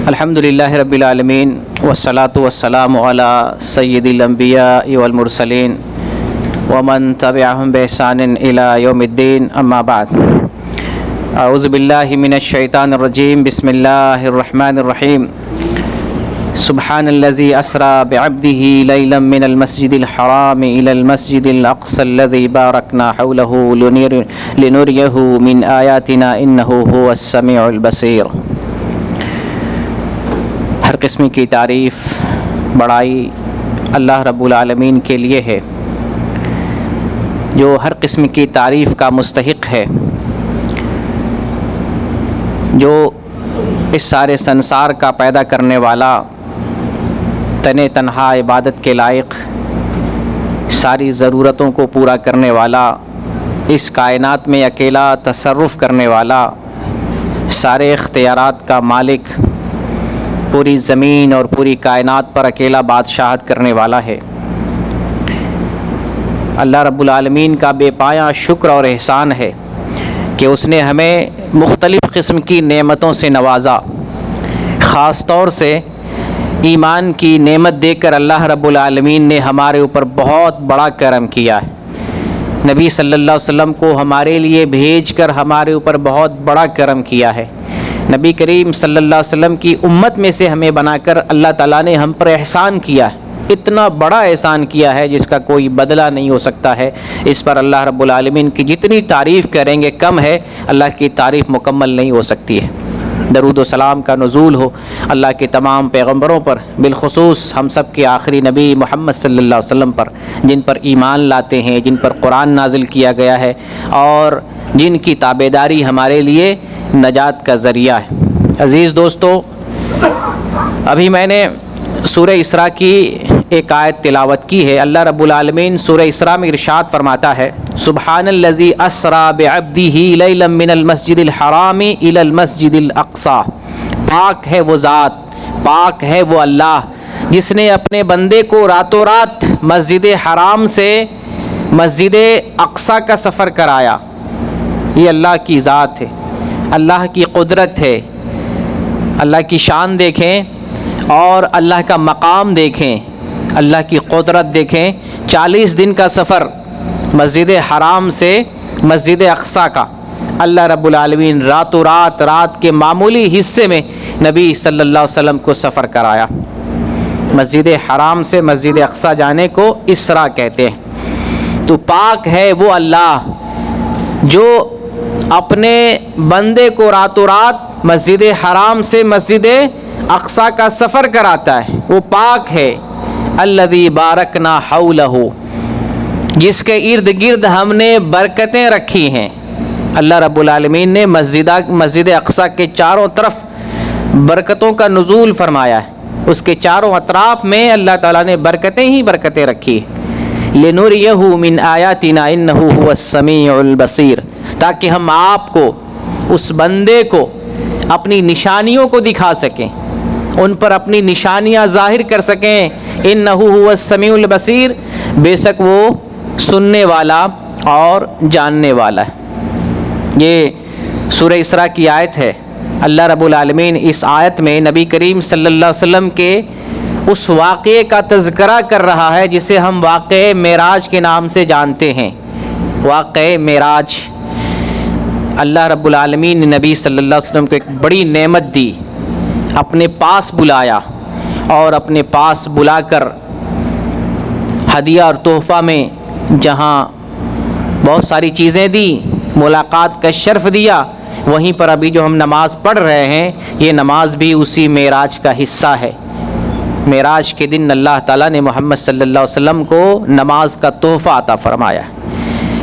الحمدللہ رب العالمین والصلاة والسلام علی سید الانبیاء والمرسلین ومن تبعهم بإحسان إلى يوم الدین اما بعد اعوذ باللہ من الشیطان الرجیم بسم اللہ الرحمن الرحیم سبحان الذي اسرى بعبده ليلا من المسجد الحرام الى المسجد الاقصى الذي باركنا حوله لنريه من آیاتنا انه هو السمیع البصیر۔ ہر قسم کی تعریف بڑائی اللہ رب العالمین کے لیے ہے، جو ہر قسم کی تعریف کا مستحق ہے، جو اس سارے سنسار کا پیدا کرنے والا، تن تنہا عبادت کے لائق، ساری ضرورتوں کو پورا کرنے والا، اس کائنات میں اکیلا تصرف کرنے والا، سارے اختیارات کا مالک، پوری زمین اور پوری کائنات پر اکیلا بادشاہت کرنے والا ہے۔ اللہ رب العالمین کا بے پایہ شکر اور احسان ہے کہ اس نے ہمیں مختلف قسم کی نعمتوں سے نوازا، خاص طور سے ایمان کی نعمت دے کر اللہ رب العالمین نے ہمارے اوپر بہت بڑا کرم کیا ہے۔ نبی صلی اللہ علیہ وسلم کو ہمارے لیے بھیج کر ہمارے اوپر بہت بڑا کرم کیا ہے۔ نبی کریم صلی اللہ علیہ وسلم کی امت میں سے ہمیں بنا کر اللہ تعالیٰ نے ہم پر احسان کیا ہے، اتنا بڑا احسان کیا ہے جس کا کوئی بدلہ نہیں ہو سکتا ہے۔ اس پر اللہ رب العالمین کی جتنی تعریف کریں گے کم ہے، اللہ کی تعریف مکمل نہیں ہو سکتی ہے۔ درود و سلام کا نزول ہو اللہ کے تمام پیغمبروں پر، بالخصوص ہم سب کے آخری نبی محمد صلی اللہ علیہ وسلم پر، جن پر ایمان لاتے ہیں، جن پر قرآن نازل کیا گیا ہے اور جن کی تابعداری ہمارے لیے نجات کا ذریعہ ہے۔ عزیز دوستو، ابھی میں نے سورہ اسراء کی ایک آیت تلاوت کی ہے۔ اللہ رب العالمین سورہ اسراء میں ارشاد فرماتا ہے، سبحان الذی اسریٰ بعبدہ لیلا من المسجد الحرام الی المسجد الاقصی۔ پاک ہے وہ ذات، پاک ہے وہ اللہ جس نے اپنے بندے کو راتوں رات مسجد حرام سے مسجد اقصی کا سفر کرایا۔ یہ اللہ کی ذات ہے، اللہ کی قدرت ہے۔ اللہ کی شان دیکھیں اور اللہ کا مقام دیکھیں، اللہ کی قدرت دیکھیں۔ 40 دن کا سفر مسجد حرام سے مسجد اقصی کا، اللہ رب العالمین راتوں رات کے معمولی حصے میں نبی صلی اللہ علیہ وسلم کو سفر کرایا۔ مسجد حرام سے مسجد اقصی جانے کو اسراء کہتے ہیں۔ تو پاک ہے وہ اللہ جو اپنے بندے کو راتوں رات مسجد حرام سے مسجد اقصی کا سفر کراتا ہے۔ وہ پاک ہے، الذی بارکنا حولہ، جس کے ارد گرد ہم نے برکتیں رکھی ہیں۔ اللہ رب العالمین نے مسجد اقصی کے چاروں طرف برکتوں کا نزول فرمایا ہے، اس کے چاروں اطراف میں اللہ تعالیٰ نے برکتیں ہی برکتیں رکھی ہیں۔ لنریہ من آیاتنا انہ هو السمیع البصیر، تاکہ ہم آپ کو، اس بندے کو اپنی نشانیوں کو دکھا سکیں، ان پر اپنی نشانیاں ظاہر کر سکیں۔ انہ هو السمیع البصیر، بے شک وہ سننے والا اور جاننے والا ہے۔ یہ سورہ اسراء کی آیت ہے۔ اللہ رب العالمین اس آیت میں نبی کریم صلی اللہ علیہ وسلم کے اس واقعے کا تذکرہ کر رہا ہے جسے ہم واقعہ معراج کے نام سے جانتے ہیں۔ واقعہ معراج، اللہ رب العالمین نے نبی صلی اللہ علیہ وسلم کو ایک بڑی نعمت دی، اپنے پاس بلایا اور اپنے پاس بلا کر ہدیہ اور تحفہ میں جہاں بہت ساری چیزیں دی، ملاقات کا شرف دیا، وہیں پر ابھی جو ہم نماز پڑھ رہے ہیں یہ نماز بھی اسی معراج کا حصہ ہے۔ معراج کے دن اللہ تعالیٰ نے محمد صلی اللہ علیہ وسلم کو نماز کا تحفہ عطا فرمایا،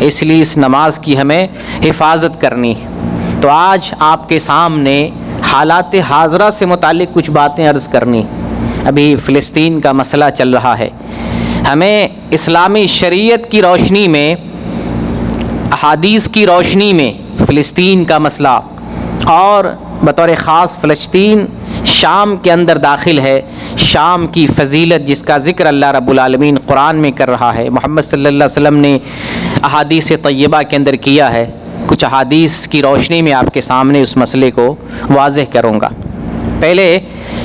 اس لیے اس نماز کی ہمیں حفاظت کرنی ہے۔ تو آج آپ کے سامنے حالات حاضرہ سے متعلق کچھ باتیں عرض کرنی۔ ابھی فلسطین کا مسئلہ چل رہا ہے، ہمیں اسلامی شریعت کی روشنی میں، احادیث کی روشنی میں فلسطین کا مسئلہ، اور بطور خاص فلسطین شام کے اندر داخل ہے، شام کی فضیلت جس کا ذکر اللہ رب العالمین قرآن میں کر رہا ہے، محمد صلی اللہ علیہ وسلم نے احادیث طیبہ کے اندر کیا ہے۔ کچھ احادیث کی روشنی میں آپ کے سامنے اس مسئلے کو واضح کروں گا۔ پہلے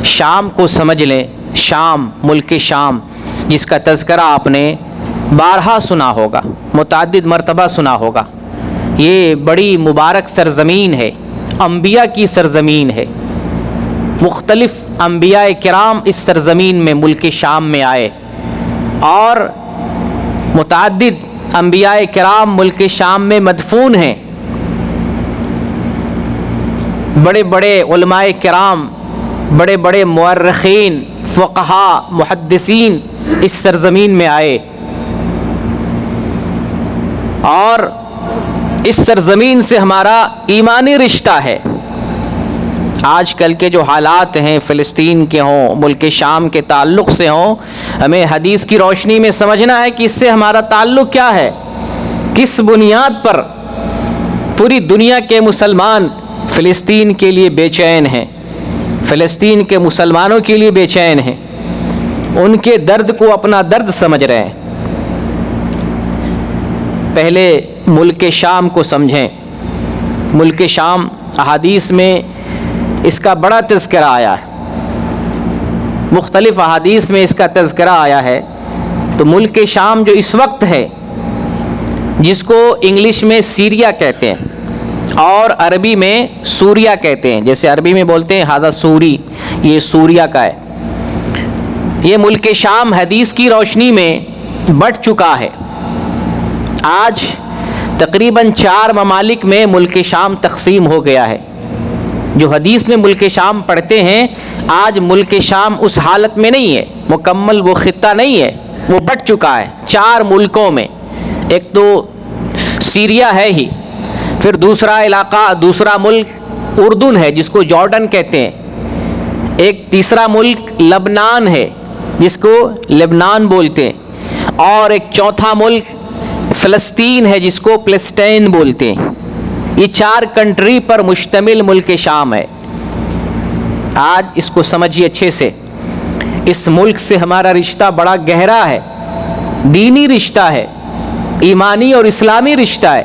شام کو سمجھ لیں، شام، ملک شام، جس کا تذکرہ آپ نے بارہا سنا ہوگا، متعدد مرتبہ سنا ہوگا۔ یہ بڑی مبارک سرزمین ہے، انبیاء کی سرزمین ہے۔ مختلف انبیاء کرام اس سرزمین میں، ملک شام میں آئے، اور متعدد انبیاء کرام ملک شام میں مدفون ہیں۔ بڑے بڑے علماء کرام، بڑے بڑے مورخین، فقہاء، محدثین اس سرزمین میں آئے، اور اس سرزمین سے ہمارا ایمانی رشتہ ہے۔ آج کل کے جو حالات ہیں، فلسطین کے ہوں، ملک شام کے تعلق سے ہوں، ہمیں حدیث کی روشنی میں سمجھنا ہے کہ اس سے ہمارا تعلق کیا ہے، کس بنیاد پر پوری دنیا کے مسلمان فلسطین کے لیے بے چین ہیں، فلسطین کے مسلمانوں کے لیے بے چین ہیں، ان کے درد کو اپنا درد سمجھ رہے ہیں۔ پہلے ملک شام کو سمجھیں۔ ملک شام احادیث میں اس کا بڑا تذکرہ آیا ہے، مختلف احادیث میں اس کا تذکرہ آیا ہے۔ تو ملک شام جو اس وقت ہے، جس کو انگلش میں سیریا کہتے ہیں اور عربی میں سوریا کہتے ہیں، جیسے عربی میں بولتے ہیں ہذا سوری، یہ سوریا کا ہے۔ یہ ملک شام حدیث کی روشنی میں بٹ چکا ہے۔ آج تقریباً 4 ممالک میں ملک شام تقسیم ہو گیا ہے۔ جو حدیث میں ملک شام پڑھتے ہیں، آج ملک شام اس حالت میں نہیں ہے، مکمل وہ خطہ نہیں ہے، وہ بٹ چکا ہے 4 ملکوں میں۔ ایک تو سیریا ہے ہی، پھر دوسرا علاقہ، دوسرا ملک اردن ہے جس کو جارڈن کہتے ہیں، ایک تیسرا ملک لبنان ہے جس کو لبنان بولتے ہیں، اور ایک چوتھا ملک فلسطین ہے جس کو فلسطین بولتے ہیں۔ یہ 4 کنٹری پر مشتمل ملک شام ہے۔ آج اس کو سمجھیے اچھے سے، اس ملک سے ہمارا رشتہ بڑا گہرا ہے، دینی رشتہ ہے، ایمانی اور اسلامی رشتہ ہے۔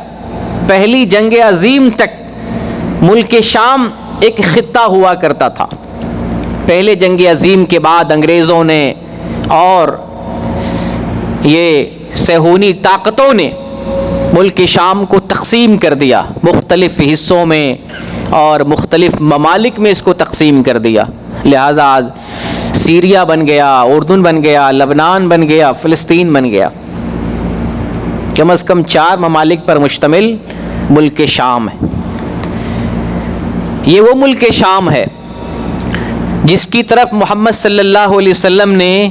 پہلی جنگ عظیم تک ملک شام ایک خطہ ہوا کرتا تھا۔ پہلے جنگ عظیم کے بعد انگریزوں نے اور یہ صہیونی طاقتوں نے ملک شام کو تقسیم کر دیا، مختلف حصوں میں اور مختلف ممالک میں اس کو تقسیم کر دیا۔ لہذا آج سیریا بن گیا، اردن بن گیا، لبنان بن گیا، فلسطین بن گیا۔ کم از کم 4 ممالک پر مشتمل ملک شام ہے۔ یہ وہ ملک شام ہے جس کی طرف محمد صلی اللہ علیہ وسلم نے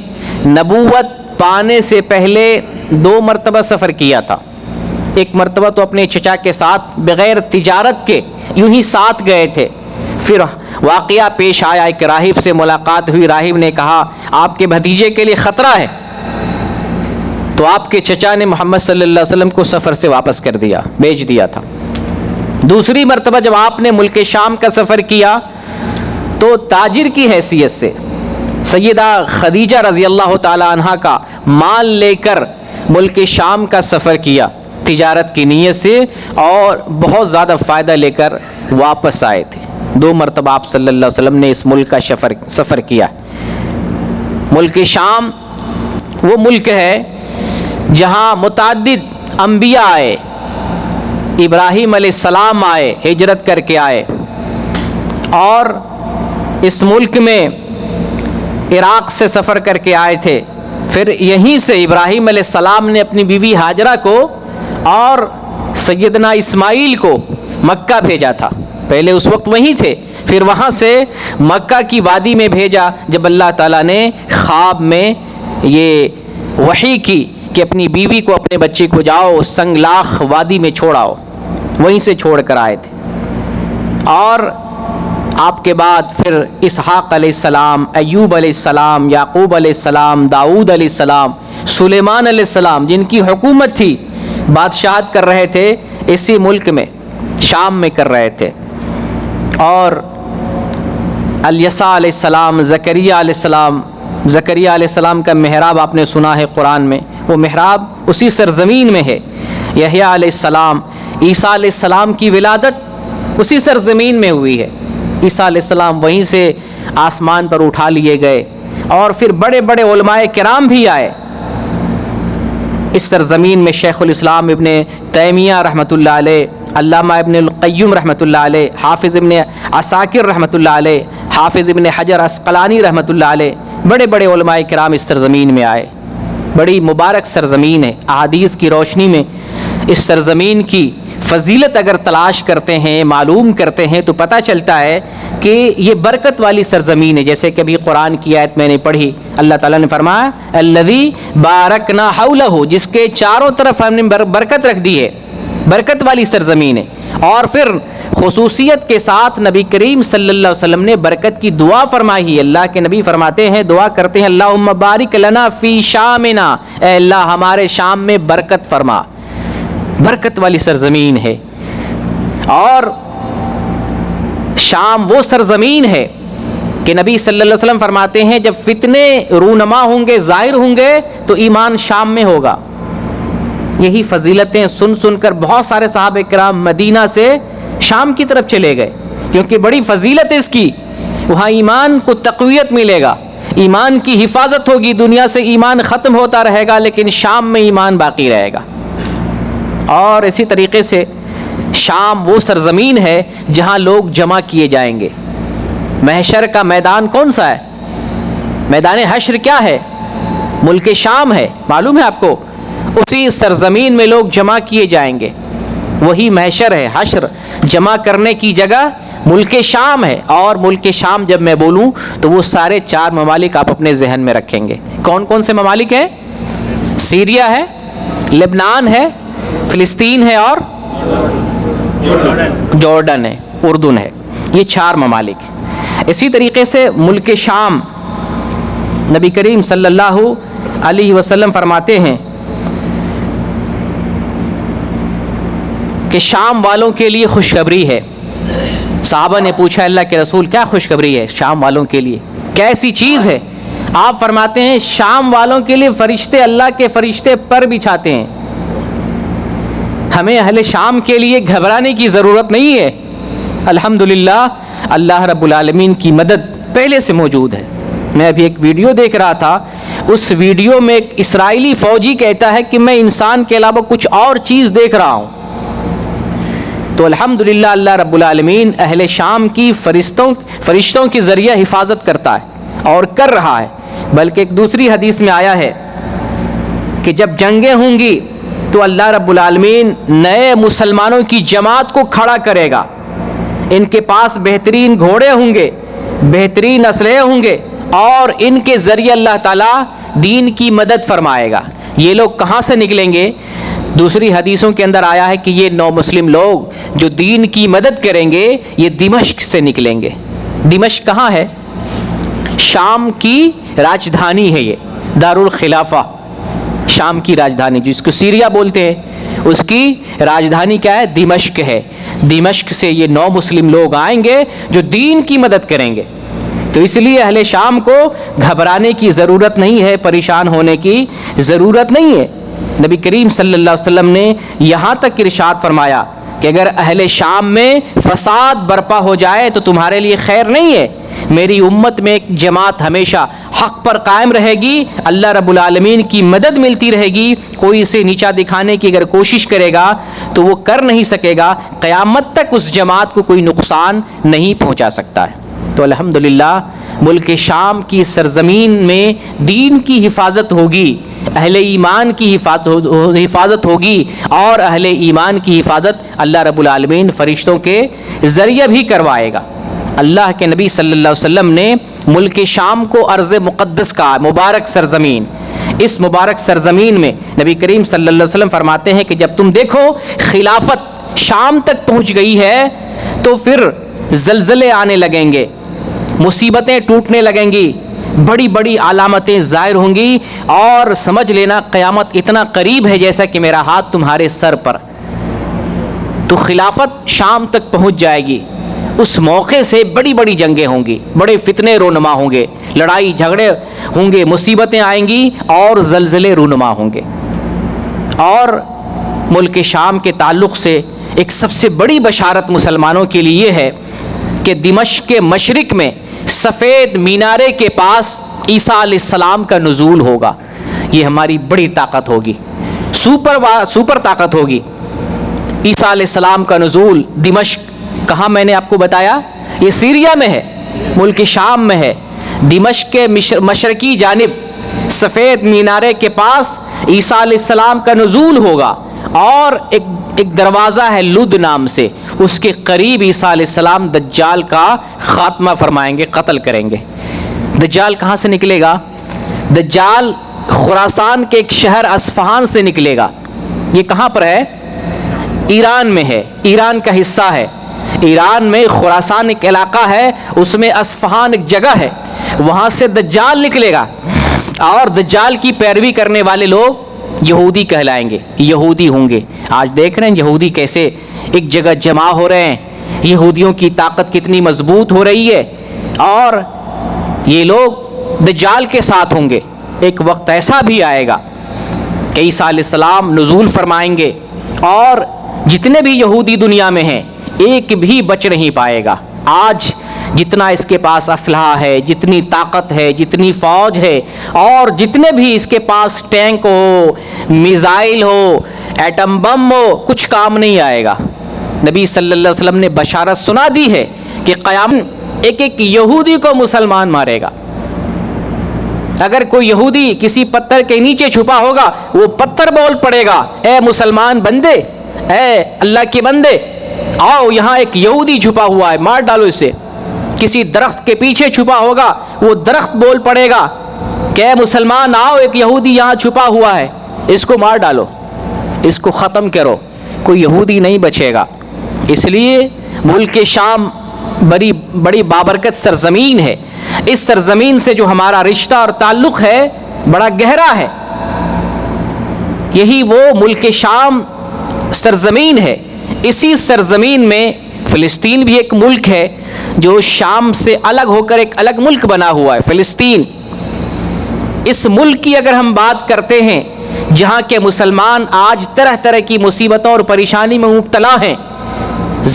نبوت پانے سے پہلے 2 مرتبہ سفر کیا تھا۔ ایک مرتبہ تو اپنے چچا کے ساتھ بغیر تجارت کے یوں ہی ساتھ گئے تھے، پھر واقعہ پیش آیا، ایک راہب سے ملاقات ہوئی، راہب نے کہا آپ کے بھتیجے کے لیے خطرہ ہے، تو آپ کے چچا نے محمد صلی اللہ علیہ وسلم کو سفر سے واپس کر دیا، بھیج دیا تھا۔ دوسری مرتبہ جب آپ نے ملک شام کا سفر کیا تو تاجر کی حیثیت سے سیدہ خدیجہ رضی اللہ تعالی عنہا کا مال لے کر ملک شام کا سفر کیا تجارت کی نیت سے، اور بہت زیادہ فائدہ لے کر واپس آئے تھے۔ 2 مرتبہ آپ صلی اللہ علیہ وسلم نے اس ملک کا سفر کیا۔ ملک شام وہ ملک ہے جہاں متعدد انبیاء آئے، ابراہیم علیہ السلام آئے، ہجرت کر کے آئے، اور اس ملک میں عراق سے سفر کر کے آئے تھے۔ پھر یہیں سے ابراہیم علیہ السلام نے اپنی بیوی ہاجرہ کو اور سیدنا اسماعیل کو مکہ بھیجا تھا۔ پہلے اس وقت وہیں تھے، پھر وہاں سے مکہ کی وادی میں بھیجا جب اللہ تعالیٰ نے خواب میں یہ وحی کی کہ اپنی بیوی کو، اپنے بچے کو جاؤ سنگلاخ وادی میں چھوڑاؤ، وہیں سے چھوڑ کر آئے تھے۔ اور آپ کے بعد پھر اسحاق علیہ السلام، ایوب علیہ السلام، یعقوب علیہ السلام، داؤد علیہ السلام، سلیمان علیہ السلام، جن کی حکومت تھی، بادشاہت کر رہے تھے اسی ملک میں، شام میں کر رہے تھے۔ اور الیسع علیہ السلام، زکریہ علیہ السلام کا محراب آپ نے سنا ہے قرآن میں، وہ محراب اسی سرزمین میں ہے۔ یحییٰ علیہ السلام، عیسیٰ علیہ السلام کی ولادت اسی سرزمین میں ہوئی ہے۔ عیسیٰ علیہ السلام وہیں سے آسمان پر اٹھا لیے گئے، اور پھر بڑے بڑے علماء کرام بھی آئے اس سرزمین میں۔ شیخ الاسلام ابن تیمیہ رحمۃ اللہ علیہ، علامہ ابن القیم رحمۃ اللہ علیہ، حافظ ابن عساکر رحمۃ اللہ علیہ، حافظ ابن حجر عسقلانی رحمۃ اللہ علیہ، بڑے بڑے علماء کرام اس سرزمین میں آئے۔ بڑی مبارک سرزمین ہے۔ احادیث کی روشنی میں اس سرزمین کی فضیلت اگر تلاش کرتے ہیں، معلوم کرتے ہیں، تو پتہ چلتا ہے کہ یہ برکت والی سرزمین ہے۔ جیسے کہ ابھی قرآن کی آیت میں نے پڑھی، اللہ تعالیٰ نے فرمایا الذی بارکنا حولہ، جس کے چاروں طرف ہم نے برکت رکھ دی ہے، برکت والی سرزمین ہے۔ اور پھر خصوصیت کے ساتھ نبی کریم صلی اللہ علیہ وسلم نے برکت کی دعا فرمائی ہے۔ اللہ کے نبی فرماتے ہیں، دعا کرتے ہیں، اللہم بارک لنا فی شامنا، اے اللہ ہمارے شام میں برکت فرما۔ برکت والی سرزمین ہے۔ اور شام وہ سرزمین ہے کہ نبی صلی اللہ علیہ وسلم فرماتے ہیں جب فتنے رونما ہوں گے، ظاہر ہوں گے، تو ایمان شام میں ہوگا۔ یہی فضیلتیں سن سن کر بہت سارے صحابہ کرام مدینہ سے شام کی طرف چلے گئے، کیونکہ بڑی فضیلت ہے اس کی۔ وہاں ایمان کو تقویت ملے گا، ایمان کی حفاظت ہوگی، دنیا سے ایمان ختم ہوتا رہے گا لیکن شام میں ایمان باقی رہے گا۔ اور اسی طریقے سے شام وہ سرزمین ہے جہاں لوگ جمع کیے جائیں گے۔ محشر کا میدان کون سا ہے؟ میدان حشر کیا ہے؟ ملک شام ہے، معلوم ہے آپ کو۔ اسی سرزمین میں لوگ جمع کیے جائیں گے، وہی محشر ہے۔ حشر جمع کرنے کی جگہ ملک شام ہے۔ اور ملک شام جب میں بولوں تو وہ سارے 4 ممالک آپ اپنے ذہن میں رکھیں گے۔ کون کون سے ممالک ہیں؟ سیریا ہے، لبنان ہے، فلسطین ہے، اور جارڈن ہے، اردن ہے۔ یہ 4 ممالک ہیں۔ اسی طریقے سے ملک شام، نبی کریم صلی اللہ علیہ وسلم فرماتے ہیں کہ شام والوں کے لیے خوشخبری ہے۔ صحابہ نے پوچھا اللہ کے رسول کیا خوشخبری ہے شام والوں کے لیے، کیسی چیز ہے؟ آپ فرماتے ہیں شام والوں کے لیے فرشتے، اللہ کے فرشتے پر بچھاتے ہیں۔ ہمیں اہل شام کے لیے گھبرانے کی ضرورت نہیں ہے۔ الحمدللہ اللہ رب العالمین کی مدد پہلے سے موجود ہے۔ میں ابھی ایک ویڈیو دیکھ رہا تھا، اس ویڈیو میں ایک اسرائیلی فوجی کہتا ہے کہ میں انسان کے علاوہ کچھ اور چیز دیکھ رہا ہوں۔ تو الحمدللہ اللہ رب العالمین اہل شام کی فرشتوں کے ذریعہ حفاظت کرتا ہے اور کر رہا ہے۔ بلکہ ایک دوسری حدیث میں آیا ہے کہ جب جنگیں ہوں گی تو اللہ رب العالمین نئے مسلمانوں کی جماعت کو کھڑا کرے گا۔ ان کے پاس بہترین گھوڑے ہوں گے، بہترین اسلحے ہوں گے، اور ان کے ذریعے اللہ تعالیٰ دین کی مدد فرمائے گا۔ یہ لوگ کہاں سے نکلیں گے؟ دوسری حدیثوں کے اندر آیا ہے کہ یہ نو مسلم لوگ جو دین کی مدد کریں گے یہ دمشق سے نکلیں گے۔ دمشق کہاں ہے؟ شام کی راجدھانی ہے، یہ دارالخلافہ، شام کی راجدھانی جس کو سیریا بولتے ہیں، اس کی راجدھانی کیا ہے؟ دمشق ہے۔ دمشق سے یہ 9 مسلم لوگ آئیں گے جو دین کی مدد کریں گے۔ تو اس لیے اہل شام کو گھبرانے کی ضرورت نہیں ہے، پریشان ہونے کی ضرورت نہیں ہے۔ نبی کریم صلی اللہ علیہ وسلم نے یہاں تک ارشاد فرمایا کہ اگر اہل شام میں فساد برپا ہو جائے تو تمہارے لیے خیر نہیں ہے۔ میری امت میں ایک جماعت ہمیشہ حق پر قائم رہے گی، اللہ رب العالمین کی مدد ملتی رہے گی۔ کوئی اسے نیچا دکھانے کی اگر کوشش کرے گا تو وہ کر نہیں سکے گا، قیامت تک اس جماعت کو کوئی نقصان نہیں پہنچا سکتا ہے۔ تو الحمدللہ ملک شام کی سرزمین میں دین کی حفاظت ہوگی، اہل ایمان کی حفاظت ہوگی، اور اہل ایمان کی حفاظت اللہ رب العالمین فرشتوں کے ذریعے بھی کروائے گا۔ اللہ کے نبی صلی اللہ علیہ وسلم نے ملک شام کو ارض مقدس کہا، مبارک سرزمین۔ اس مبارک سرزمین میں نبی کریم صلی اللہ علیہ وسلم فرماتے ہیں کہ جب تم دیکھو خلافت شام تک پہنچ گئی ہے تو پھر زلزلے آنے لگیں گے، مصیبتیں ٹوٹنے لگیں گی، بڑی بڑی علامتیں ظاہر ہوں گی، اور سمجھ لینا قیامت اتنا قریب ہے جیسا کہ میرا ہاتھ تمہارے سر پر۔ تو خلافت شام تک پہنچ جائے گی۔ اس موقع سے بڑی بڑی جنگیں ہوں گی، بڑے فتنے رونما ہوں گے، لڑائی جھگڑے ہوں گے، مصیبتیں آئیں گی، اور زلزلے رونما ہوں گے۔ اور ملک شام کے تعلق سے ایک سب سے بڑی بشارت مسلمانوں کے لیے یہ ہے کہ دمشق کے مشرق میں سفید مینارے کے پاس عیسیٰ علیہ السلام کا نزول ہوگا. یہ ہماری بڑی طاقت ہوگی, سپر طاقت ہوگی. عیسیٰ علیہ السلام کا نزول دمشق, کہاں میں نے آپ کو بتایا, یہ سیریا میں ہے, ملک شام میں ہے. دمشق کے مشرقی جانب سفید مینارے کے پاس عیسیٰ علیہ السلام کا نزول ہوگا, اور ایک دروازہ ہے لد نام سے, اس کے قریب عیسیٰ علیہ السلام دجال کا خاتمہ فرمائیں گے, قتل کریں گے. دجال کہاں سے نکلے گا؟ دجال خراسان کے ایک شہر اصفہان سے نکلے گا. یہ کہاں پر ہے؟ ایران میں ہے, ایران کا حصہ ہے. ایران میں خراسان ایک علاقہ ہے, اس میں اصفہان ایک جگہ ہے, وہاں سے دجال نکلے گا. اور دجال کی پیروی کرنے والے لوگ یہودی کہلائیں گے, یہودی ہوں گے. آج دیکھ رہے ہیں یہودی کیسے ایک جگہ جمع ہو رہے ہیں, یہودیوں کی طاقت کتنی مضبوط ہو رہی ہے, اور یہ لوگ دجال کے ساتھ ہوں گے. ایک وقت ایسا بھی آئے گا کہ عیسیٰ علیہ السلام نزول فرمائیں گے, اور جتنے بھی یہودی دنیا میں ہیں ایک بھی بچ نہیں پائے گا. آج جتنا اس کے پاس اسلحہ ہے, جتنی طاقت ہے, جتنی فوج ہے, اور جتنے بھی اس کے پاس ٹینک ہو, میزائل ہو, ایٹم بم ہو, کچھ کام نہیں آئے گا. نبی صلی اللہ علیہ وسلم نے بشارت سنا دی ہے کہ قیامت ایک یہودی کو مسلمان مارے گا. اگر کوئی یہودی کسی پتھر کے نیچے چھپا ہوگا, وہ پتھر بول پڑے گا, اے مسلمان بندے, اے اللہ کے بندے, آؤ یہاں ایک یہودی چھپا ہوا ہے, مار ڈالو اسے. کسی درخت کے پیچھے چھپا ہوگا, وہ درخت بول پڑے گا کہ اے مسلمان آؤ, ایک یہودی یہاں چھپا ہوا ہے, اس کو مار ڈالو, اس کو ختم کرو. کوئی یہودی نہیں بچے گا. اس لیے ملک شام بڑی بابرکت سرزمین ہے. اس سرزمین سے جو ہمارا رشتہ اور تعلق ہے بڑا گہرا ہے. یہی وہ ملک شام سرزمین ہے. اسی سرزمین میں فلسطین بھی ایک ملک ہے جو شام سے الگ ہو کر ایک الگ ملک بنا ہوا ہے, فلسطین. اس ملک کی اگر ہم بات کرتے ہیں, جہاں کے مسلمان آج طرح طرح کی مصیبتوں اور پریشانی میں مبتلا ہیں,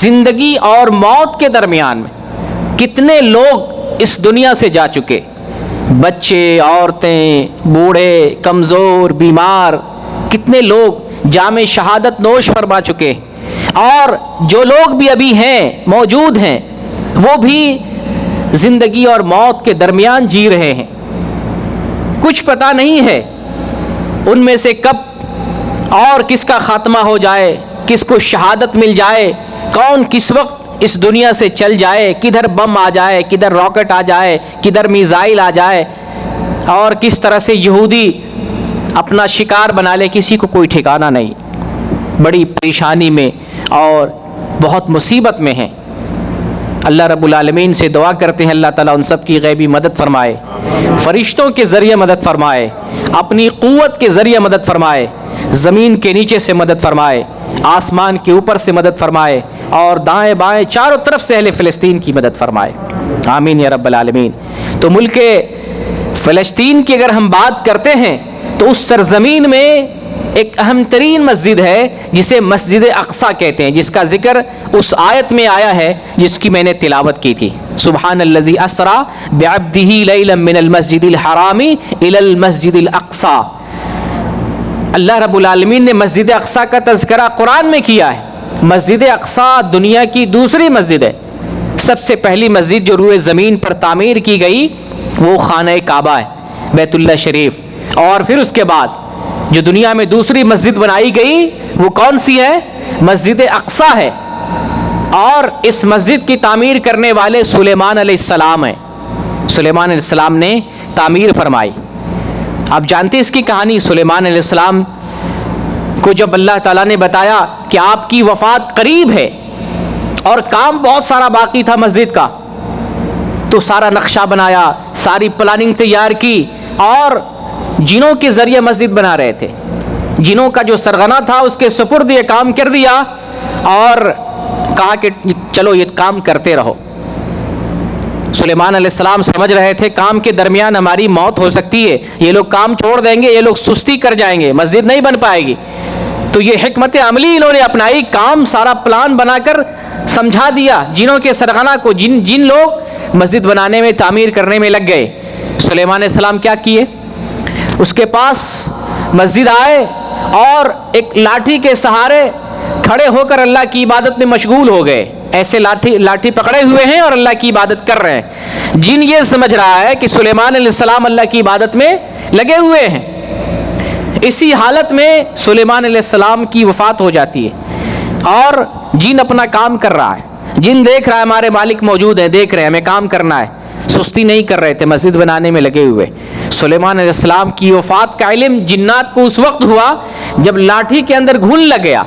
زندگی اور موت کے درمیان میں کتنے لوگ اس دنیا سے جا چکے, بچے, عورتیں, بوڑھے, کمزور, بیمار, کتنے لوگ جام شہادت نوش فرما چکے. اور جو لوگ بھی ابھی ہیں, موجود ہیں, وہ بھی زندگی اور موت کے درمیان جی رہے ہیں. کچھ پتہ نہیں ہے ان میں سے کب اور کس کا خاتمہ ہو جائے, کس کو شہادت مل جائے, کون کس وقت اس دنیا سے چل جائے, کدھر بم آ جائے, کدھر راکٹ آ جائے, کدھر میزائل آ جائے, اور کس طرح سے یہودی اپنا شکار بنا لے, کسی کو کوئی ٹھکانہ نہیں. بڑی پریشانی میں اور بہت مصیبت میں ہیں. اللہ رب العالمین سے دعا کرتے ہیں اللہ تعالیٰ ان سب کی غیبی مدد فرمائے, فرشتوں کے ذریعے مدد فرمائے, اپنی قوت کے ذریعے مدد فرمائے, زمین کے نیچے سے مدد فرمائے, آسمان کے اوپر سے مدد فرمائے, اور دائیں بائیں چاروں طرف سے اہل فلسطین کی مدد فرمائے. آمین یا رب العالمین. تو ملک فلسطین کی اگر ہم بات کرتے ہیں تو اس سرزمین میں ایک اہم ترین مسجد ہے جسے مسجد اقصیٰ کہتے ہیں, جس کا ذکر اس آیت میں آیا ہے جس کی میں نے تلاوت کی تھی. سبحان الذی اسریٰ بعبدہ لیلا من المسجد الحرام الی المسجد الاقصیٰ. اللہ رب العالمین نے مسجد اقصیٰ کا تذکرہ قرآن میں کیا ہے. مسجد اقصیٰ دنیا کی دوسری مسجد ہے. سب سے پہلی مسجد جو روئے زمین پر تعمیر کی گئی وہ خانہ کعبہ ہے, بیت اللہ شریف. اور پھر اس کے بعد جو دنیا میں دوسری مسجد بنائی گئی وہ کون سی ہے؟ مسجد اقصیٰ ہے. اور اس مسجد کی تعمیر کرنے والے سلیمان علیہ السلام ہیں. سلیمان علیہ السلام نے تعمیر فرمائی. آپ جانتے ہیں اس کی کہانی. سلیمان علیہ السلام کو جب اللہ تعالیٰ نے بتایا کہ آپ کی وفات قریب ہے اور کام بہت سارا باقی تھا مسجد کا, تو سارا نقشہ بنایا, ساری پلاننگ تیار کی, اور جنوں کے ذریعے مسجد بنا رہے تھے. جنوں کا جو سرغنہ تھا اس کے سپرد یہ کام کر دیا اور کہا کہ چلو یہ کام کرتے رہو. سلیمان علیہ السلام سمجھ رہے تھے کام کے درمیان ہماری موت ہو سکتی ہے, یہ لوگ کام چھوڑ دیں گے, یہ لوگ سستی کر جائیں گے, مسجد نہیں بن پائے گی. تو یہ حکمت عملی انہوں نے اپنائی، کام سارا پلان بنا کر سمجھا دیا جنوں کے سرغنہ کو، جن لوگ مسجد بنانے میں، تعمیر کرنے میں لگ گئے۔ سلیمان علیہ السلام کیا کیے؟ اس کے پاس مسجد آئے اور ایک لاٹھی کے سہارے کھڑے ہو کر اللہ کی عبادت میں مشغول ہو گئے، ایسے لاٹھی پکڑے ہوئے ہیں اور اللہ کی عبادت کر رہے ہیں۔ جن یہ سمجھ رہا ہے کہ سلیمان علیہ السلام اللہ کی عبادت میں لگے ہوئے ہیں، اسی حالت میں سلیمان علیہ السلام کی وفات ہو جاتی ہے اور جن اپنا کام کر رہا ہے، جن دیکھ رہا ہے ہمارے مالک موجود ہیں، دیکھ رہے ہیں ہمیں کام کرنا ہے، سستی نہیں کر رہے تھے، مسجد بنانے میں لگے ہوئے۔ سلیمان علیہ السلام کی وفات کا علم جنات کو اس وقت ہوا جب لاٹھی کے اندر گھن لگ گیا،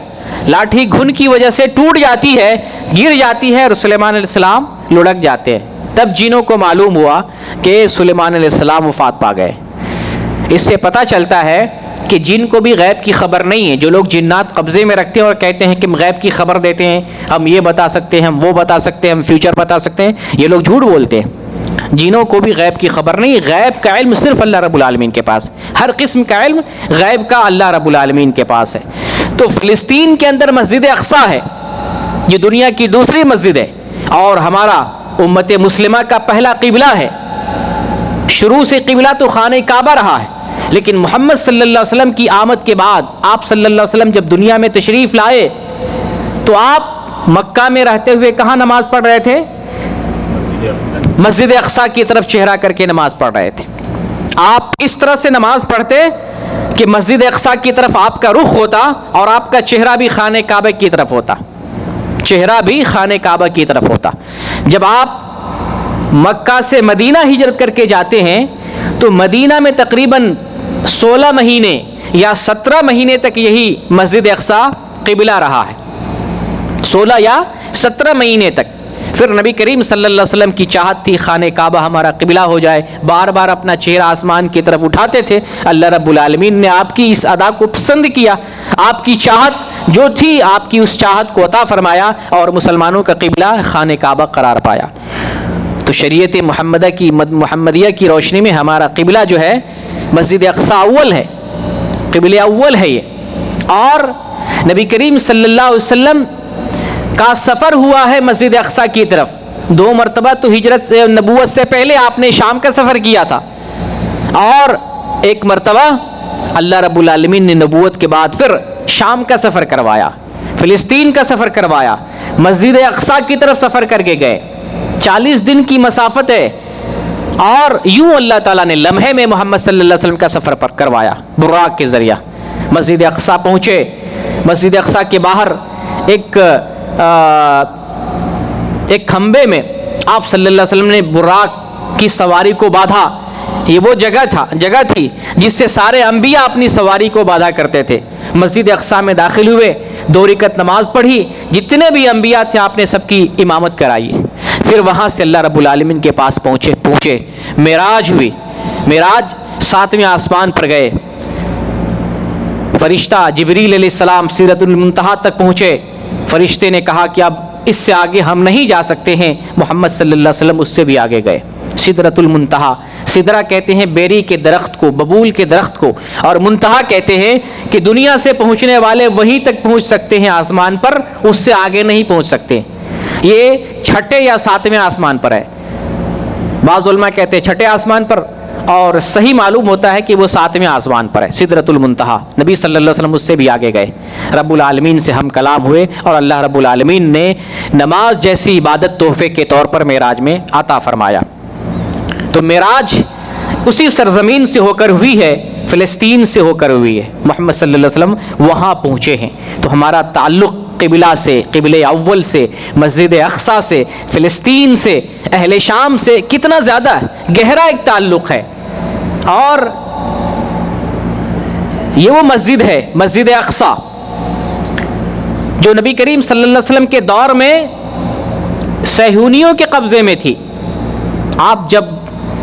لاٹھی گھن کی وجہ سے ٹوٹ جاتی ہے، گر جاتی ہے اور سلیمان علیہ السلام لڑک جاتے ہیں۔ تب جنوں کو معلوم ہوا کہ سلیمان علیہ السلام وفات پا گئے۔ اس سے پتہ چلتا ہے کہ جن کو بھی غیب کی خبر نہیں ہے۔ جو لوگ جنات قبضے میں رکھتے ہیں اور کہتے ہیں کہ ہم غیب کی خبر دیتے ہیں، ہم یہ بتا سکتے ہیں، ہم وہ بتا سکتے ہیں، ہم فیوچر بتا سکتے ہیں، یہ لوگ جھوٹ بولتے ہیں۔ جنوں کو بھی غیب کی خبر نہیں، غیب کا علم صرف اللہ رب العالمین کے پاس، ہر قسم کا علم غیب کا اللہ رب العالمین کے پاس ہے۔ تو فلسطین کے اندر مسجد اقصیٰ ہے، یہ دنیا کی دوسری مسجد ہے اور ہمارا امت مسلمہ کا پہلا قبلہ ہے۔ شروع سے قبلہ تو خانہ کعبہ رہا ہے، لیکن محمد صلی اللہ علیہ وسلم کی آمد کے بعد آپ صلی اللہ علیہ وسلم جب دنیا میں تشریف لائے تو آپ مکہ میں رہتے ہوئے کہاں نماز پڑھ رہے تھے؟ مسجد اقصیٰ کی طرف چہرہ کر کے نماز پڑھ رہے تھے۔ آپ اس طرح سے نماز پڑھتے کہ مسجد اقصیٰ کی طرف آپ کا رخ ہوتا اور آپ کا چہرہ بھی خانہ کعبہ کی طرف ہوتا، چہرہ بھی خانہ کعبہ کی طرف ہوتا۔ جب آپ مکہ سے مدینہ ہجرت کر کے جاتے ہیں تو مدینہ میں تقریباً 16 مہینے یا 17 مہینے تک یہی مسجد اقصیٰ قبلہ رہا ہے، 16 یا 17 مہینے تک۔ پھر نبی کریم صلی اللہ علیہ وسلم کی چاہت تھی خانہ کعبہ ہمارا قبلہ ہو جائے، بار بار اپنا چہرہ آسمان کی طرف اٹھاتے تھے۔ اللہ رب العالمین نے آپ کی اس ادا کو پسند کیا، آپ کی چاہت جو تھی، آپ کی اس چاہت کو عطا فرمایا اور مسلمانوں کا قبلہ خانہ کعبہ قرار پایا۔ تو شریعت محمدیہ کی روشنی میں ہمارا قبلہ جو ہے مسجد اقصیٰ اول ہے، قبلہ اول ہے یہ۔ اور نبی کریم صلی اللہ علیہ وسلم کا سفر ہوا ہے مسجد اقصیٰ کی طرف 2 مرتبہ، تو ہجرت سے نبوت سے پہلے آپ نے شام کا سفر کیا تھا، اور ایک مرتبہ اللہ رب العالمین نے نبوت کے بعد پھر شام کا سفر کروایا، فلسطین کا سفر کروایا، مسجد اقصیٰ کی طرف سفر کر کے گئے۔ 40 دن کی مسافت ہے، اور یوں اللہ تعالیٰ نے لمحے میں محمد صلی اللہ علیہ وسلم کا سفر پر کروایا براق کے ذریعہ۔ مسجد اقصیٰ پہنچے، مسجد اقصیٰ کے باہر ایک کھمبے میں آپ صلی اللہ علیہ وسلم نے براق کی سواری کو باندھا۔ یہ وہ جگہ تھی جس سے سارے انبیاء اپنی سواری کو باندھا کرتے تھے۔ مسجد اقصیٰ میں داخل ہوئے، 2 رکعت نماز پڑھی، جتنے بھی انبیاء تھے آپ نے سب کی امامت کرائی۔ پھر وہاں سے اللہ رب العالمین کے پاس پہنچے، معراج ہوئی، معراج 7ویں آسمان پر گئے، فرشتہ جبریل علیہ السلام سدرۃ المنتہا تک پہنچے۔ فرشتے نے کہا کہ اب اس سے آگے ہم نہیں جا سکتے ہیں، محمد صلی اللہ علیہ وسلم اس سے بھی آگے گئے۔ سدرۃ المنتہا، سدرہ کہتے ہیں بیری کے درخت کو، ببول کے درخت کو، اور منتہا کہتے ہیں کہ دنیا سے پہنچنے والے وہیں تک پہنچ سکتے ہیں آسمان پر، اس سے آگے نہیں پہنچ سکتے۔ یہ 6 یا 7ویں آسمان پر ہے، بعض علماء کہتے ہیں 6 آسمان پر، اور صحیح معلوم ہوتا ہے کہ وہ 7ویں آسمان پر ہے سدرۃ المنتہا۔ نبی صلی اللہ علیہ وسلم اس سے بھی آگے گئے، رب العالمین سے ہم کلام ہوئے، اور اللہ رب العالمین نے نماز جیسی عبادت تحفے کے طور پر معراج میں عطا فرمایا۔ تو معراج اسی سرزمین سے ہو کر ہوئی ہے، فلسطین سے ہو کر ہوئی ہے، محمد صلی اللہ علیہ وسلم وہاں پہنچے ہیں۔ تو ہمارا تعلق قبلہ سے، قبلہ اول سے، مسجد اقصیٰ سے، فلسطین سے، اہل شام سے کتنا زیادہ گہرا ایک تعلق ہے۔ اور یہ وہ مسجد ہے، مسجد اقصیٰ، جو نبی کریم صلی اللہ علیہ وسلم کے دور میں صہیونیوں کے قبضے میں تھی۔ آپ جب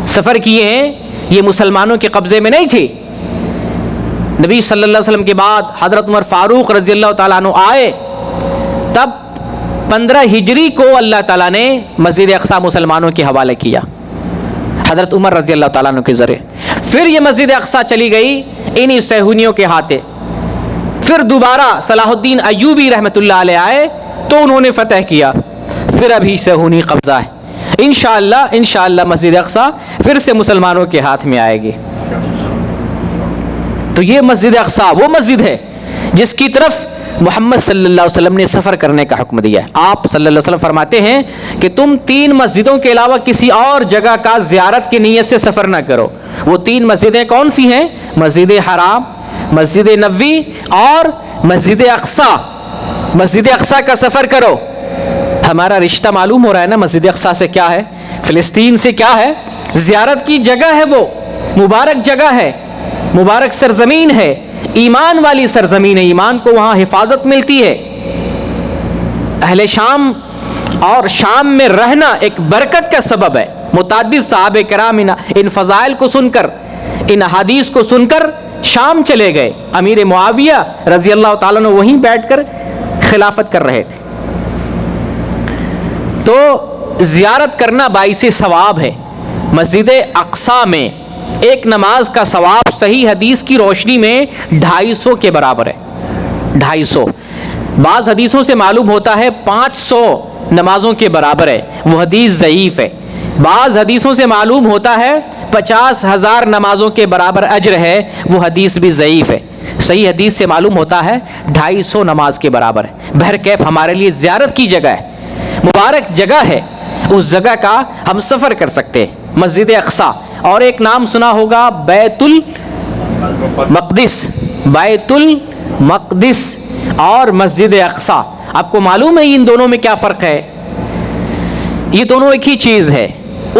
سفر کیے ہیں یہ مسلمانوں کے قبضے میں نہیں تھی۔ نبی صلی اللہ علیہ وسلم کے بعد حضرت عمر فاروق رضی اللہ تعالیٰ عنہ آئے، تب 15 ہجری کو اللہ تعالیٰ نے مسجد اقصیٰ مسلمانوں کے حوالے کیا، حضرت عمر رضی اللہ تعالیٰ عنہ کے ذریعے۔ پھر یہ مسجد اقصیٰ چلی گئی انہی صہیونیوں کے ہاتھے، پھر دوبارہ صلاح الدین ایوبی رحمۃ اللہ علیہ آئے تو انہوں نے فتح کیا، پھر ابھی صہیونی قبضہ ہے۔ انشاءاللہ مسجد اقصی پھر سے مسلمانوں کے ہاتھ میں آئے گی۔ تو یہ مسجد اقصی وہ مسجد ہے جس کی طرف محمد صلی اللہ علیہ وسلم نے سفر کرنے کا حکم دیا ہے۔ آپ صلی اللہ علیہ وسلم فرماتے ہیں کہ تم 3 مسجدوں کے علاوہ کسی اور جگہ کا زیارت کی نیت سے سفر نہ کرو۔ وہ 3 مسجدیں کون سی ہیں؟ مسجد حرام، مسجد نبوی اور مسجد اقصی۔ مسجد اقصی کا سفر کرو۔ ہمارا رشتہ معلوم ہو رہا ہے نا مسجد اقصی سے کیا ہے، فلسطین سے کیا ہے؟ زیارت کی جگہ ہے، وہ مبارک جگہ ہے، مبارک سرزمین ہے، ایمان والی سرزمین ہے، ایمان کو وہاں حفاظت ملتی ہے۔ اہل شام اور شام میں رہنا ایک برکت کا سبب ہے۔ متعدد صحابہ کرام ان فضائل کو سن کر، ان احادیث کو سن کر شام چلے گئے۔ امیر معاویہ رضی اللہ تعالیٰ عنہ وہیں بیٹھ کر خلافت کر رہے تھے۔ تو زیارت کرنا باعث ثواب ہے۔ مسجد اقصی میں ایک نماز کا ثواب صحیح حدیث کی روشنی میں 250 کے برابر ہے۔ 250 بعض حدیثوں سے معلوم ہوتا ہے 500 نمازوں کے برابر ہے، وہ حدیث ضعیف ہے۔ بعض حدیثوں سے معلوم ہوتا ہے 50,000 نمازوں کے برابر اجر ہے، وہ حدیث بھی ضعیف ہے۔ صحیح حدیث سے معلوم ہوتا ہے 250 نماز کے برابر ہے۔ بہرکیف ہمارے لیے زیارت کی جگہ ہے، مبارک جگہ ہے، اس جگہ کا ہم سفر کر سکتے ہیں۔ مسجد اقصی اور ایک نام سنا ہوگا بیت المقدس، بیت المقدس اور مسجد اقصی۔ آپ کو معلوم ہے ان دونوں میں کیا فرق ہے؟ یہ دونوں ایک ہی چیز ہے۔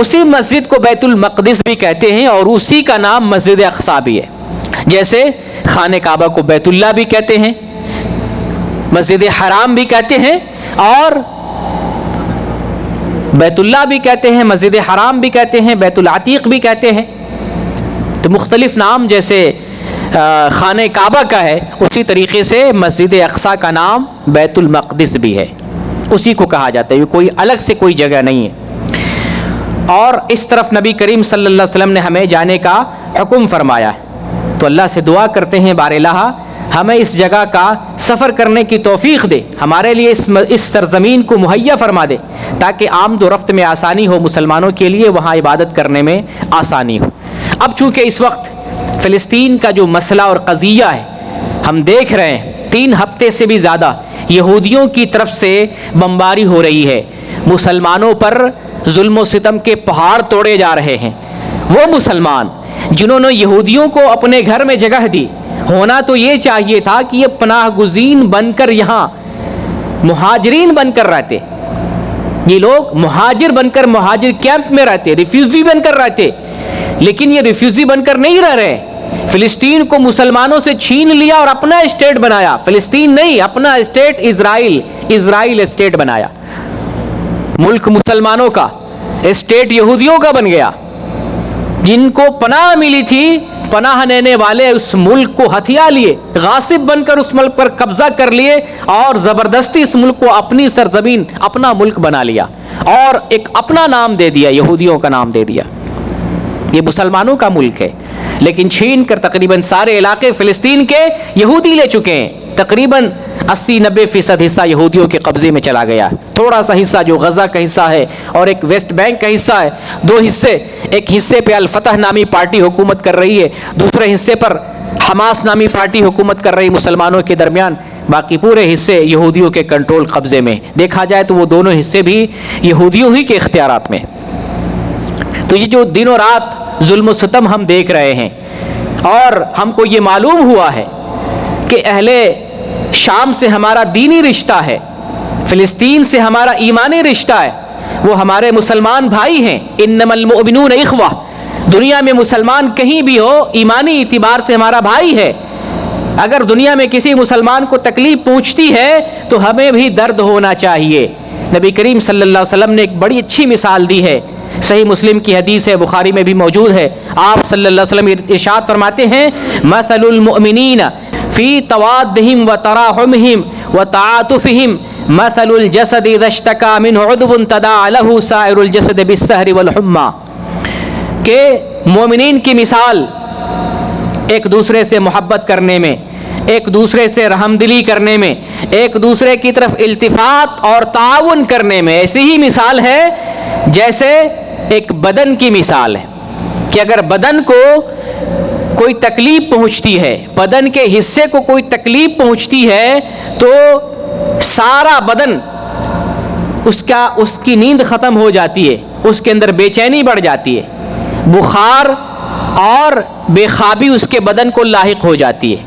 اسی مسجد کو بیت المقدس بھی کہتے ہیں اور اسی کا نام مسجد اقصی بھی ہے۔ جیسے خانہ کعبہ کو بیت اللہ بھی کہتے ہیں، مسجد حرام بھی کہتے ہیں اور بیت اللہ بھی کہتے ہیں، مسجد حرام بھی کہتے ہیں، بیت العتیق بھی کہتے ہیں۔ تو مختلف نام جیسے خانہ کعبہ کا ہے، اسی طریقے سے مسجد اقصی کا نام بیت المقدس بھی ہے، اسی کو کہا جاتا ہے، یہ کوئی الگ سے کوئی جگہ نہیں ہے۔ اور اس طرف نبی کریم صلی اللہ علیہ وسلم نے ہمیں جانے کا حکم فرمایا ہے۔ تو اللہ سے دعا کرتے ہیں بار الہ ہمیں اس جگہ کا سفر کرنے کی توفیق دے، ہمارے لیے اس سرزمین کو مہیا فرما دے تاکہ آمد و رفت میں آسانی ہو، مسلمانوں کے لیے وہاں عبادت کرنے میں آسانی ہو۔ اب چونکہ اس وقت فلسطین کا جو مسئلہ اور قضیہ ہے ہم دیکھ رہے ہیں، 3 ہفتے سے بھی زیادہ یہودیوں کی طرف سے بمباری ہو رہی ہے، مسلمانوں پر ظلم و ستم کے پہاڑ توڑے جا رہے ہیں۔ وہ مسلمان جنہوں نے یہودیوں کو اپنے گھر میں جگہ دی، ہونا تو یہ چاہیے تھا کہ یہ پناہ گزین بن کر یہاں مہاجرین بن کر رہتے، یہ لوگ مہاجر بن کر مہاجر کیمپ میں رہتے، ریفیوجی بن کر رہتے، لیکن یہ ریفیوجی بن کر نہیں رہ رہے۔ فلسطین کو مسلمانوں سے چھین لیا اور اپنا اسٹیٹ بنایا، فلسطین نہیں، اپنا اسٹیٹ اسرائیل اسٹیٹ بنایا۔ ملک مسلمانوں کا، اسٹیٹ یہودیوں کا بن گیا۔ جن کو پناہ ملی تھی، پناہ لینے والے اس ملک کو ہتھیا لیے، غاصب بن کر اس ملک پر قبضہ کر لیے اور زبردستی اس ملک کو اپنی سرزمین، اپنا ملک بنا لیا اور ایک اپنا نام دے دیا، یہودیوں کا نام دے دیا۔ یہ مسلمانوں کا ملک ہے، لیکن چھین کر تقریباً سارے علاقے فلسطین کے یہودی لے چکے ہیں۔ تقریباً 80-90% حصہ یہودیوں کے قبضے میں چلا گیا ہے۔ تھوڑا سا حصہ جو غزہ کا حصہ ہے اور ایک ویسٹ بینک کا حصہ ہے، 2 حصے، ایک حصے پہ الفتح نامی پارٹی حکومت کر رہی ہے، دوسرے حصے پر حماس نامی پارٹی حکومت کر رہی مسلمانوں کے درمیان، باقی پورے حصے یہودیوں کے کنٹرول قبضے میں۔ دیکھا جائے تو وہ دونوں حصے بھی یہودیوں ہی کے اختیارات میں۔ تو یہ جو دن و رات ظلم و ستم ہم دیکھ رہے ہیں، اور ہم کو یہ معلوم ہوا ہے کہ اہل شام سے ہمارا دینی رشتہ ہے، فلسطین سے ہمارا ایمانی رشتہ ہے، وہ ہمارے مسلمان بھائی ہیں۔ انما المؤمنون اخوہ، دنیا میں مسلمان کہیں بھی ہو ایمانی اعتبار سے ہمارا بھائی ہے۔ اگر دنیا میں کسی مسلمان کو تکلیف پہنچتی ہے تو ہمیں بھی درد ہونا چاہیے۔ نبی کریم صلی اللہ علیہ وسلم نے ایک بڑی اچھی مثال دی ہے، صحیح مسلم کی حدیث ہے، بخاری میں بھی موجود ہے۔ آپ صلی اللہ علیہ وسلم ارشاد فرماتے ہیں، مثل المؤمنین فی توادہم و تراحمہم و تعاطفہم مثل الجسد اذا اشتکا منہ عضو تداعی لہ سائر الجسد بالسہر والحمى، کہ مومنین کی مثال ایک دوسرے سے محبت کرنے میں ایک دوسرے سے رحم دلی کرنے میں، ایک دوسرے کی طرف التفات اور تعاون کرنے میں ایسی ہی مثال ہے جیسے ایک بدن کی مثال ہے کہ اگر بدن کو کوئی تکلیف پہنچتی ہے، بدن کے حصے کو کوئی تکلیف پہنچتی ہے تو سارا بدن اس کی نیند ختم ہو جاتی ہے، اس کے اندر بے چینی بڑھ جاتی ہے، بخار اور بے خوابی اس کے بدن کو لاحق ہو جاتی ہے۔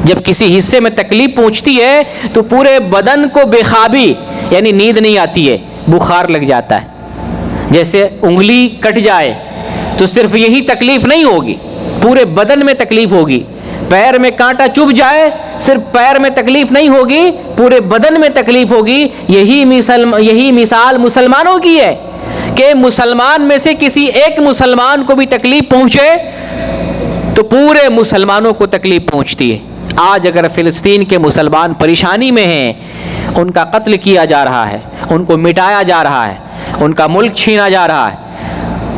جب کسی حصے میں تکلیف پہنچتی ہے تو پورے بدن کو بے خوابی یعنی نیند نہیں آتی ہے، بخار لگ جاتا ہے۔ جیسے انگلی کٹ جائے تو صرف یہی تکلیف نہیں ہوگی، پورے بدن میں تکلیف ہوگی۔ پیر میں کانٹا چبھ جائے صرف پیر میں تکلیف نہیں ہوگی، پورے بدن میں تکلیف ہوگی۔ یہی مثال مسلمانوں کی ہے کہ مسلمان میں سے کسی ایک مسلمان کو بھی تکلیف پہنچے تو پورے مسلمانوں کو تکلیف پہنچتی ہے۔ آج اگر فلسطین کے مسلمان پریشانی میں ہیں، ان کا قتل کیا جا رہا ہے، ان کو مٹایا جا رہا ہے، ان کا ملک چھینا جا رہا ہے،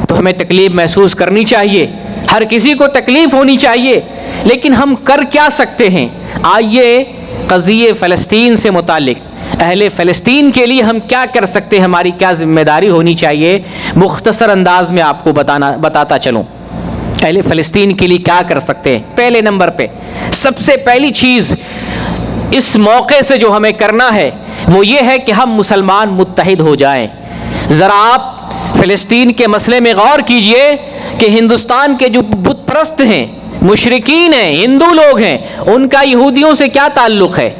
تو ہمیں تکلیف محسوس کرنی چاہیے، ہر کسی کو تکلیف ہونی چاہیے۔ لیکن ہم کر کیا سکتے ہیں؟ آئیے قضیے فلسطین سے متعلق اہل فلسطین کے لیے ہم کیا کر سکتے ہیں، ہماری کیا ذمہ داری ہونی چاہیے، مختصر انداز میں آپ کو بتاتا چلوں اہل فلسطین کے لیے کیا کر سکتے ہیں۔ پہلے نمبر پہ سب سے پہلی چیز اس موقع سے جو ہمیں کرنا ہے وہ یہ ہے کہ ہم مسلمان متحد ہو جائیں۔ ذرا آپ فلسطین کے مسئلے میں غور کیجئے کہ ہندوستان کے جو بت پرست ہیں، مشرکین ہیں، ہندو لوگ ہیں، ان کا یہودیوں سے کیا تعلق ہے؟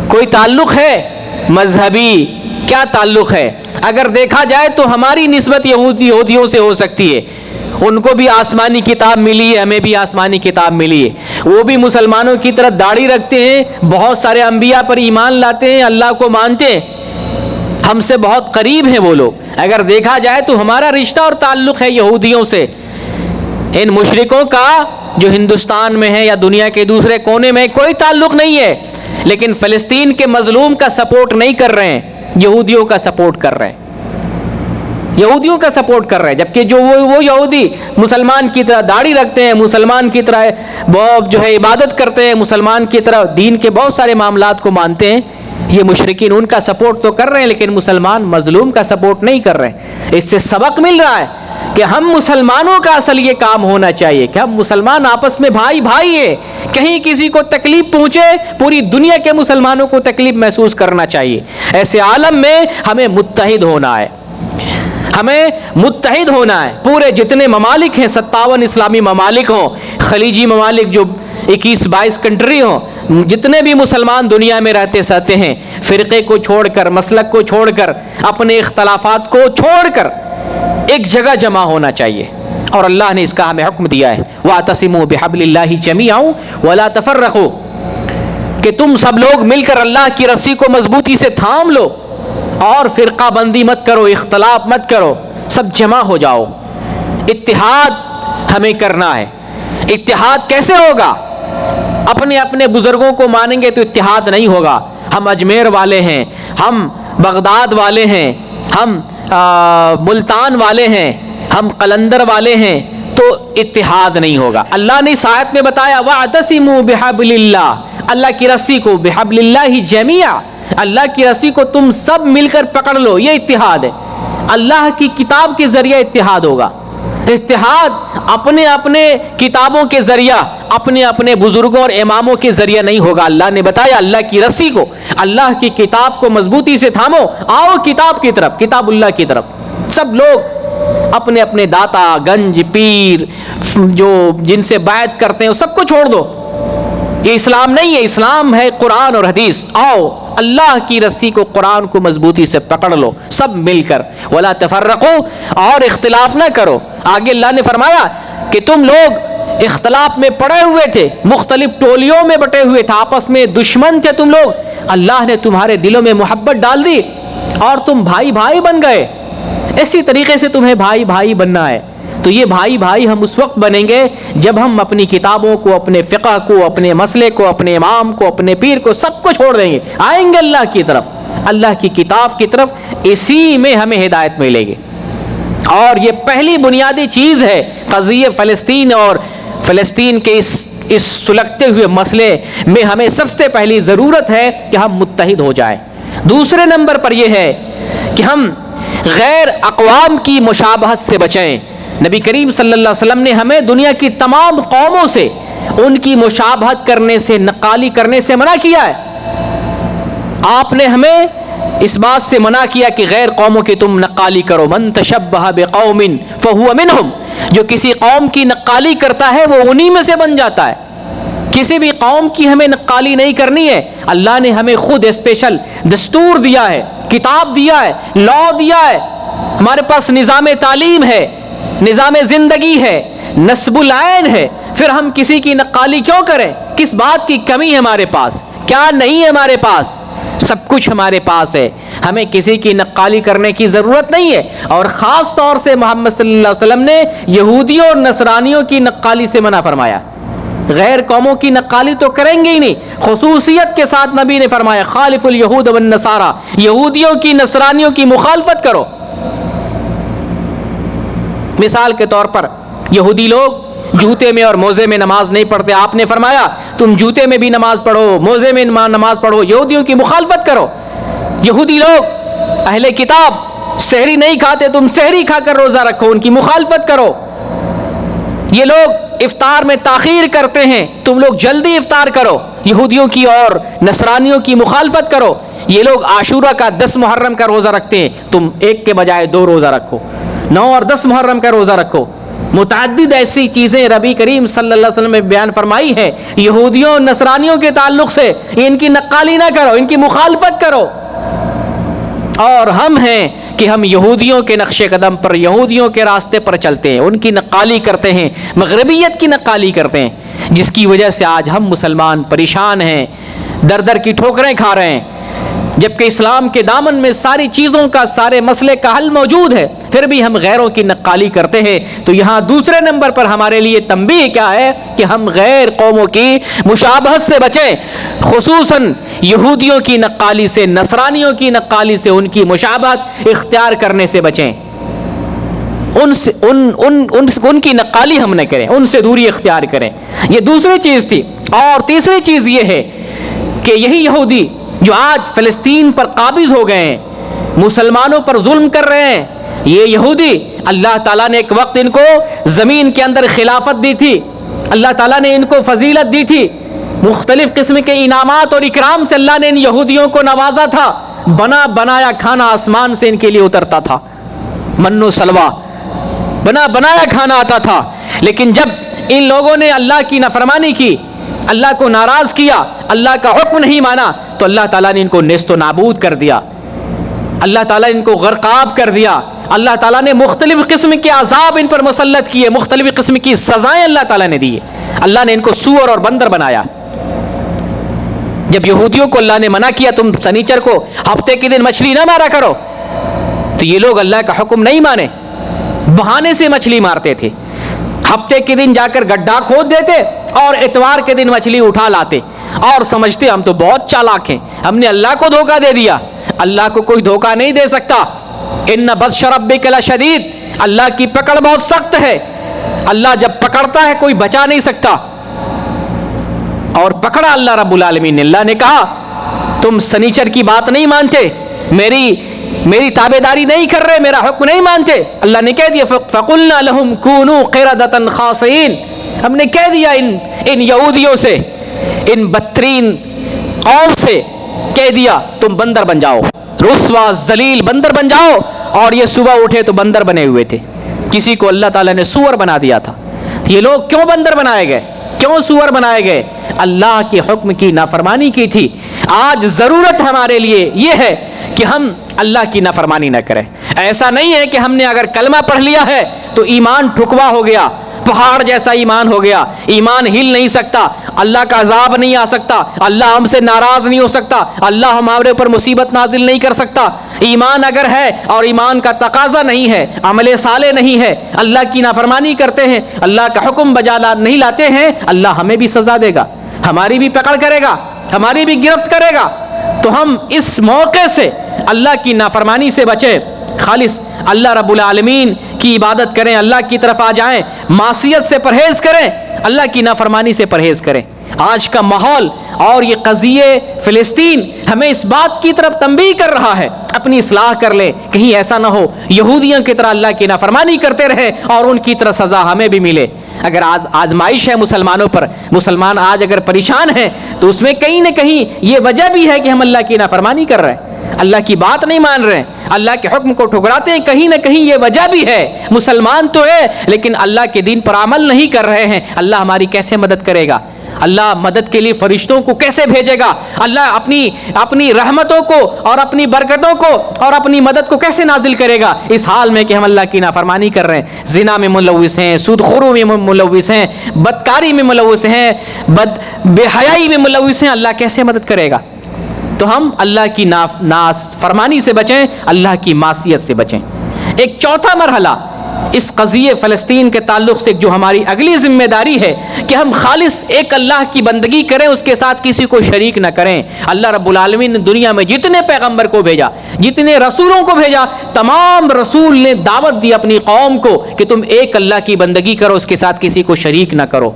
کوئی تعلق ہے مذہبی؟ کیا تعلق ہے؟ اگر دیکھا جائے تو ہماری نسبت یہودیوں سے ہو سکتی ہے، ان کو بھی آسمانی کتاب ملی ہے، ہمیں بھی آسمانی کتاب ملی ہے، وہ بھی مسلمانوں کی طرح داڑھی رکھتے ہیں، بہت سارے انبیاء پر ایمان لاتے ہیں، اللہ کو مانتے ہیں، ہم سے بہت قریب ہیں وہ لوگ۔ اگر دیکھا جائے تو ہمارا رشتہ اور تعلق ہے یہودیوں سے۔ ان مشرکوں کا جو ہندوستان میں ہے یا دنیا کے دوسرے کونے میں کوئی تعلق نہیں ہے، لیکن فلسطین کے مظلوم کا سپورٹ نہیں کر رہے ہیں، یہودیوں کا سپورٹ کر رہے ہیں، یہودیوں کا سپورٹ کر رہے ہیں، جبکہ جو وہ یہودی مسلمان کی طرح داڑھی رکھتے ہیں، مسلمان کی طرح جو ہے عبادت کرتے ہیں، مسلمان کی طرح دین کے بہت سارے معاملات کو مانتے ہیں، یہ مشرکین ان کا سپورٹ تو کر رہے ہیں لیکن مسلمان مظلوم کا سپورٹ نہیں کر رہے ہیں۔ اس سے سبق مل رہا ہے کہ ہم مسلمانوں کا اصل یہ کام ہونا چاہیے کہ ہم مسلمان آپس میں بھائی بھائی ہیں، کہیں کسی کو تکلیف پہنچے پوری دنیا کے مسلمانوں کو تکلیف محسوس کرنا چاہیے۔ ایسے عالم میں ہمیں متحد ہونا ہے، ہمیں متحد ہونا ہے۔ پورے جتنے ممالک ہیں، 57 اسلامی ممالک ہوں، خلیجی ممالک جو 21-22 کنٹری ہوں، جتنے بھی مسلمان دنیا میں رہتے سہتے ہیں، فرقے کو چھوڑ کر، مسلک کو چھوڑ کر، اپنے اختلافات کو چھوڑ کر ایک جگہ جمع ہونا چاہیے۔ اور اللہ نے اس کا ہمیں حکم دیا ہے وَاعْتَصِمُوا بِحَبْلِ اللَّهِ جَمِيعًا وَلَا تَفَرَّقُوا، کہ تم سب لوگ مل کر اللہ کی رسی کو مضبوطی سے تھام لو اور فرقہ بندی مت کرو، اختلاف مت کرو، سب جمع ہو جاؤ۔ اتحاد ہمیں کرنا ہے۔ اتحاد کیسے ہوگا؟ اپنے اپنے بزرگوں کو مانیں گے تو اتحاد نہیں ہوگا۔ ہم اجمیر والے ہیں، ہم بغداد والے ہیں، ہم ملتان والے ہیں، ہم قلندر والے ہیں، تو اتحاد نہیں ہوگا۔ اللہ نے اس آیت میں بتایا وَاعْتَصِمُوا بِحَبْلِ اللَّهِ، اللہ کی رسی کو، بِحَبْلِ اللَّهِ جَمِيعًا، اللہ کی رسی کو تم سب مل کر پکڑ لو، یہ اتحاد ہے۔ اللہ کی کتاب کے ذریعے اتحاد ہوگا۔ اتحاد اپنے اپنے کتابوں کے ذریعہ، اپنے اپنے بزرگوں اور اماموں کے ذریعہ نہیں ہوگا۔ اللہ نے بتایا اللہ کی رسی کو، اللہ کی کتاب کو مضبوطی سے تھامو، آؤ کتاب کی طرف، کتاب اللہ کی طرف۔ سب لوگ اپنے اپنے داتا، گنج، پیر، جو جن سے بیعت کرتے ہیں، سب کو چھوڑ دو۔ یہ اسلام نہیں ہے، اسلام ہے قرآن اور حدیث۔ آؤ اللہ کی رسی کو، قرآن کو مضبوطی سے پکڑ لو سب مل کر، ولا تفرقوا، اور اختلاف نہ کرو۔ آگے اللہ نے فرمایا کہ تم لوگ اختلاف میں پڑے ہوئے تھے، مختلف ٹولیوں میں بٹے ہوئے تھے، آپس میں دشمن تھے تم لوگ، اللہ نے تمہارے دلوں میں محبت ڈال دی اور تم بھائی بھائی بن گئے۔ اسی طریقے سے تمہیں بھائی بھائی بننا ہے۔ تو یہ بھائی بھائی ہم اس وقت بنیں گے جب ہم اپنی کتابوں کو، اپنے فقہ کو، اپنے مسئلے کو، اپنے امام کو، اپنے پیر کو، سب کو چھوڑ دیں گے، آئیں گے اللہ کی طرف، اللہ کی کتاب کی طرف۔ اسی میں ہمیں ہدایت ملے گی۔ اور یہ پہلی بنیادی چیز ہے قضیہ فلسطین اور فلسطین کے اس اس سلگتے ہوئے مسئلے میں ہمیں سب سے پہلی ضرورت ہے کہ ہم متحد ہو جائیں۔ دوسرے نمبر پر یہ ہے کہ ہم غیر اقوام کی مشابہت سے بچیں۔ نبی کریم صلی اللہ علیہ وسلم نے ہمیں دنیا کی تمام قوموں سے ان کی مشابہت کرنے سے، نقالی کرنے سے منع کیا ہے۔ آپ نے ہمیں اس بات سے منع کیا کہ غیر قوموں کی تم نقالی کرو۔ من تشبہ بقوم فہو منہم، جو کسی قوم کی نقالی کرتا ہے وہ انہی میں سے بن جاتا ہے۔ کسی بھی قوم کی ہمیں نقالی نہیں کرنی ہے۔ اللہ نے ہمیں خود اسپیشل دستور دیا ہے، کتاب دیا ہے، لا دیا ہے، ہمارے پاس نظام تعلیم ہے، نظام زندگی ہے، نسب العین ہے، پھر ہم کسی کی نقالی کیوں کریں؟ کس بات کی کمی ہے ہمارے پاس؟ کیا نہیں ہے ہمارے پاس؟ سب کچھ ہمارے پاس ہے، ہمیں کسی کی نقالی کرنے کی ضرورت نہیں ہے۔ اور خاص طور سے محمد صلی اللہ علیہ وسلم نے یہودیوں اور نصرانیوں کی نقالی سے منع فرمایا۔ غیر قوموں کی نقالی تو کریں گے ہی نہیں، خصوصیت کے ساتھ نبی نے فرمایا خالف الیہود والنصارى، یہودیوں کی نصرانیوں کی مخالفت کرو۔ مثال کے طور پر یہودی لوگ جوتے میں اور موزے میں نماز نہیں پڑھتے، آپ نے فرمایا تم جوتے میں بھی نماز پڑھو، موزے میں نماز پڑھو، یہودیوں کی مخالفت کرو۔ یہودی لوگ اہل کتاب سحری نہیں کھاتے، تم سحری کھا کر روزہ رکھو، ان کی مخالفت کرو۔ یہ لوگ افطار میں تاخیر کرتے ہیں، تم لوگ جلدی افطار کرو، یہودیوں کی اور نصرانیوں کی مخالفت کرو۔ یہ لوگ عاشورہ کا 10 محرم کا روزہ رکھتے ہیں، تم ایک کے بجائے 2 روزہ رکھو، 9 اور 10 محرم کا روزہ رکھو۔ متعدد ایسی چیزیں نبی کریم صلی اللہ علیہ وسلم نے بیان فرمائی ہے یہودیوں اور نصرانیوں کے تعلق سے، ان کی نقالی نہ کرو، ان کی مخالفت کرو۔ اور ہم ہیں کہ ہم یہودیوں کے نقش قدم پر، یہودیوں کے راستے پر چلتے ہیں، ان کی نقالی کرتے ہیں، مغربیت کی نقالی کرتے ہیں، جس کی وجہ سے آج ہم مسلمان پریشان ہیں، در در کی ٹھوکریں کھا رہے ہیں، جبکہ اسلام کے دامن میں ساری چیزوں کا، سارے مسئلے کا حل موجود ہے، پھر بھی ہم غیروں کی نقالی کرتے ہیں۔ تو یہاں دوسرے نمبر پر ہمارے لیے تنبیہ کیا ہے کہ ہم غیر قوموں کی مشابہت سے بچیں، خصوصاً یہودیوں کی نقالی سے، نصرانیوں کی نقالی سے، ان کی مشابہت اختیار کرنے سے بچیں، ان کی نقالی ہم نہ کریں، ان سے دوری اختیار کریں۔ یہ دوسری چیز تھی۔ اور تیسری چیز یہ ہے کہ یہی یہودی جو آج فلسطین پر قابض ہو گئے ہیں، مسلمانوں پر ظلم کر رہے ہیں، یہ یہودی اللہ تعالیٰ نے ایک وقت ان کو زمین کے اندر خلافت دی تھی، اللہ تعالیٰ نے ان کو فضیلت دی تھی، مختلف قسم کے انعامات اور اکرام سے اللہ نے ان یہودیوں کو نوازا تھا، بنا بنایا کھانا آسمان سے ان کے لیے اترتا تھا، من و سلوہ، بنا بنایا کھانا آتا تھا۔ لیکن جب ان لوگوں نے اللہ کی نافرمانی کی، اللہ کو ناراض کیا، اللہ کا حکم نہیں مانا، تو اللہ تعالیٰ نے ان کو نیست و نابود کر دیا، اللہ تعالیٰ نے ان کو غرقاب کر دیا، اللہ تعالیٰ نے مختلف قسم کے عذاب ان پر مسلط کیے، مختلف قسم کی سزائیں اللہ تعالیٰ نے دی، اللہ نے ان کو سور اور بندر بنایا۔ جب یہودیوں کو اللہ نے منع کیا تم سنیچر کو ہفتے کے دن مچھلی نہ مارا کرو، تو یہ لوگ اللہ کا حکم نہیں مانے، بہانے سے مچھلی مارتے تھے، ہفتے کے دن جا کر گڈھا کھود دیتے اور اتوار کے دن مچھلی اٹھا لاتے اور سمجھتے ہم تو بہت چالاک ہیں، ہم نے اللہ کو دھوکہ دے دیا۔ اللہ کو کوئی دھوکہ نہیں دے سکتا، ان بطش ربک لشدید، اللہ کی پکڑ بہت سخت ہے، اللہ جب پکڑتا ہے کوئی بچا نہیں سکتا، اور پکڑا اللہ رب العالمین نے۔ اللہ نے کہا تم سنیچر کی بات نہیں مانتے، میری تابعداری نہیں کر رہے، میرا حکم نہیں مانتے، اللہ نے کہہ دیا فَقُلْنَا لَهُمْ كُونُوا قِرَدَةً خَاسِئِينَ، ہم نے کہہ دیا ان یہودیوں سے، ان بدترین قوم سے کہہ دیا تم بندر بن جاؤ، رسوا ذلیل بندر بن جاؤ، اور یہ صبح اٹھے تو بندر بنے ہوئے تھے، کسی کو اللہ تعالیٰ نے سور بنا دیا تھا۔ یہ لوگ کیوں بندر بنائے گئے، کیوں سور بنائے گئے؟ اللہ کے حکم کی نافرمانی کی تھی۔ آج ضرورت ہمارے لیے یہ ہے کہ ہم اللہ کی نافرمانی نہ کریں۔ ایسا نہیں ہے کہ ہم نے اگر کلمہ پڑھ لیا ہے تو ایمان ٹھکوا ہو گیا، پہاڑ جیسا ایمان ہو گیا، ایمان ہل نہیں سکتا، اللہ کا عذاب نہیں آ سکتا، اللہ ہم سے ناراض نہیں ہو سکتا، اللہ ہمارے اوپر مصیبت نازل نہیں کر سکتا۔ ایمان اگر ہے اور ایمان کا تقاضا نہیں ہے، عمل صالح نہیں ہے، اللہ کی نافرمانی کرتے ہیں، اللہ کا حکم بجا نہیں لاتے ہیں، اللہ ہمیں بھی سزا دے گا، ہماری بھی پکڑ کرے گا، ہماری بھی گرفت کرے گا۔ تو ہم اس موقع سے اللہ کی نافرمانی سے بچیں، خالص اللہ رب العالمین کی عبادت کریں، اللہ کی طرف آ جائیں، معصیت سے پرہیز کریں، اللہ کی نافرمانی سے پرہیز کریں۔ آج کا ماحول اور یہ قضیہ فلسطین ہمیں اس بات کی طرف تنبیہ کر رہا ہے، اپنی اصلاح کر لیں، کہیں ایسا نہ ہو یہودیوں کی طرح اللہ کی نافرمانی کرتے رہے اور ان کی طرح سزا ہمیں بھی ملے۔ اگر آزمائش ہے مسلمانوں پر، مسلمان آج اگر پریشان ہیں تو اس میں کہیں نہ کہیں یہ وجہ بھی ہے کہ ہم اللہ کی نافرمانی کر رہے ہیں، اللہ کی بات نہیں مان رہے ہیں، اللہ کے حکم کو ٹھکراتے ہیں، کہیں نہ کہیں یہ وجہ بھی ہے۔ مسلمان تو ہے لیکن اللہ کے دین پر عمل نہیں کر رہے ہیں، اللہ ہماری کیسے مدد کرے گا؟ اللہ مدد کے لیے فرشتوں کو کیسے بھیجے گا؟ اللہ اپنی رحمتوں کو اور اپنی برکتوں کو اور اپنی مدد کو کیسے نازل کرے گا اس حال میں کہ ہم اللہ کی نافرمانی کر رہے ہیں، زنا میں ملوث ہیں، سود خوری میں ملوث ہیں، بدکاری میں ملوث ہیں، بے حیائی میں ملوث ہیں؟ اللہ کیسے مدد کرے گا؟ تو ہم اللہ کی نافرمانی سے بچیں، اللہ کی معصیت سے بچیں۔ ایک چوتھا مرحلہ اس قضیہ فلسطین کے تعلق سے جو ہماری اگلی ذمہ داری ہے کہ ہم خالص ایک اللہ کی بندگی کریں، اس کے ساتھ کسی کو شریک نہ کریں۔ اللہ رب العالمین نے دنیا میں جتنے پیغمبر کو بھیجا، جتنے رسولوں کو بھیجا، تمام رسول نے دعوت دی اپنی قوم کو کہ تم ایک اللہ کی بندگی کرو، اس کے ساتھ کسی کو شریک نہ کرو۔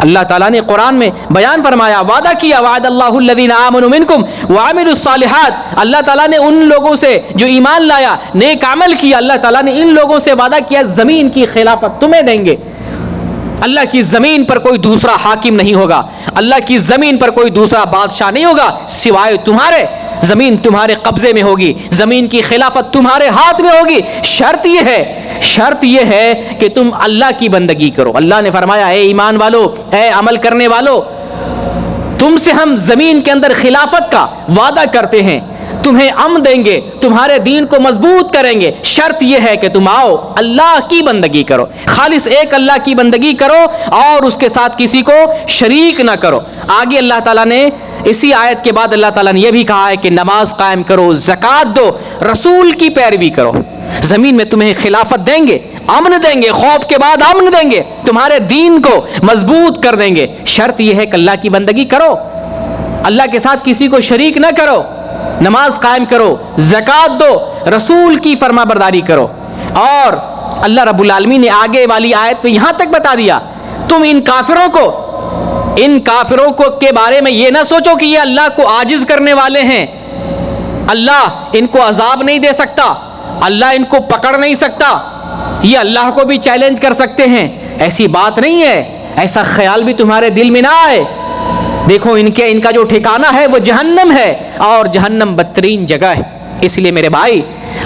اللہ تعالیٰ نے قرآن میں بیان فرمایا، وعدہ کیا، وعد اللہ الذین آمنوا منکم وعملوا الصالحات، اللہ تعالیٰ نے ان لوگوں سے جو ایمان لایا، نیک عمل کیا، اللہ تعالیٰ نے ان لوگوں سے وعدہ کیا زمین کی خلافت تمہیں دیں گے۔ اللہ کی زمین پر کوئی دوسرا حاکم نہیں ہوگا، اللہ کی زمین پر کوئی دوسرا بادشاہ نہیں ہوگا سوائے تمہارے، زمین تمہارے قبضے میں ہوگی، زمین کی خلافت تمہارے ہاتھ میں ہوگی۔ شرط یہ ہے کہ تم اللہ کی بندگی کرو۔ اللہ نے فرمایا، اے ایمان والو، اے عمل کرنے والو، تم سے ہم زمین کے اندر خلافت کا وعدہ کرتے ہیں، تمہیں امن دیں گے، تمہارے دین کو مضبوط کریں گے۔ شرط یہ ہے کہ تم آؤ اللہ کی بندگی کرو، خالص ایک اللہ کی بندگی کرو اور اس کے ساتھ کسی کو شریک نہ کرو۔ آگے اللہ تعالیٰ نے اسی آیت کے بعد اللہ تعالیٰ نے یہ بھی کہا ہے کہ نماز قائم کرو، زکوٰۃ دو، رسول کی پیروی کرو۔ زمین میں تمہیں خلافت دیں گے، امن دیں گے، خوف کے بعد امن دیں گے، تمہارے دین کو مضبوط کر دیں گے۔ شرط یہ ہے کہ اللہ کی بندگی کرو، اللہ کے ساتھ کسی کو شریک نہ کرو، نماز قائم کرو، زکوٰۃ دو، رسول کی فرما برداری کرو۔ اور اللہ رب العالمین نے آگے والی آیت میں یہاں تک بتا دیا، تم ان کافروں کو کے بارے میں یہ نہ سوچو کہ یہ اللہ کو عاجز کرنے والے ہیں، اللہ ان کو عذاب نہیں دے سکتا، اللہ ان کو پکڑ نہیں سکتا، یہ اللہ کو بھی چیلنج کر سکتے ہیں۔ ایسی بات نہیں ہے، ایسا خیال بھی تمہارے دل میں نہ آئے۔ دیکھو ان کا جو ٹھکانہ ہے وہ جہنم ہے، اور جہنم بدترین جگہ ہے۔ اس لیے میرے بھائی،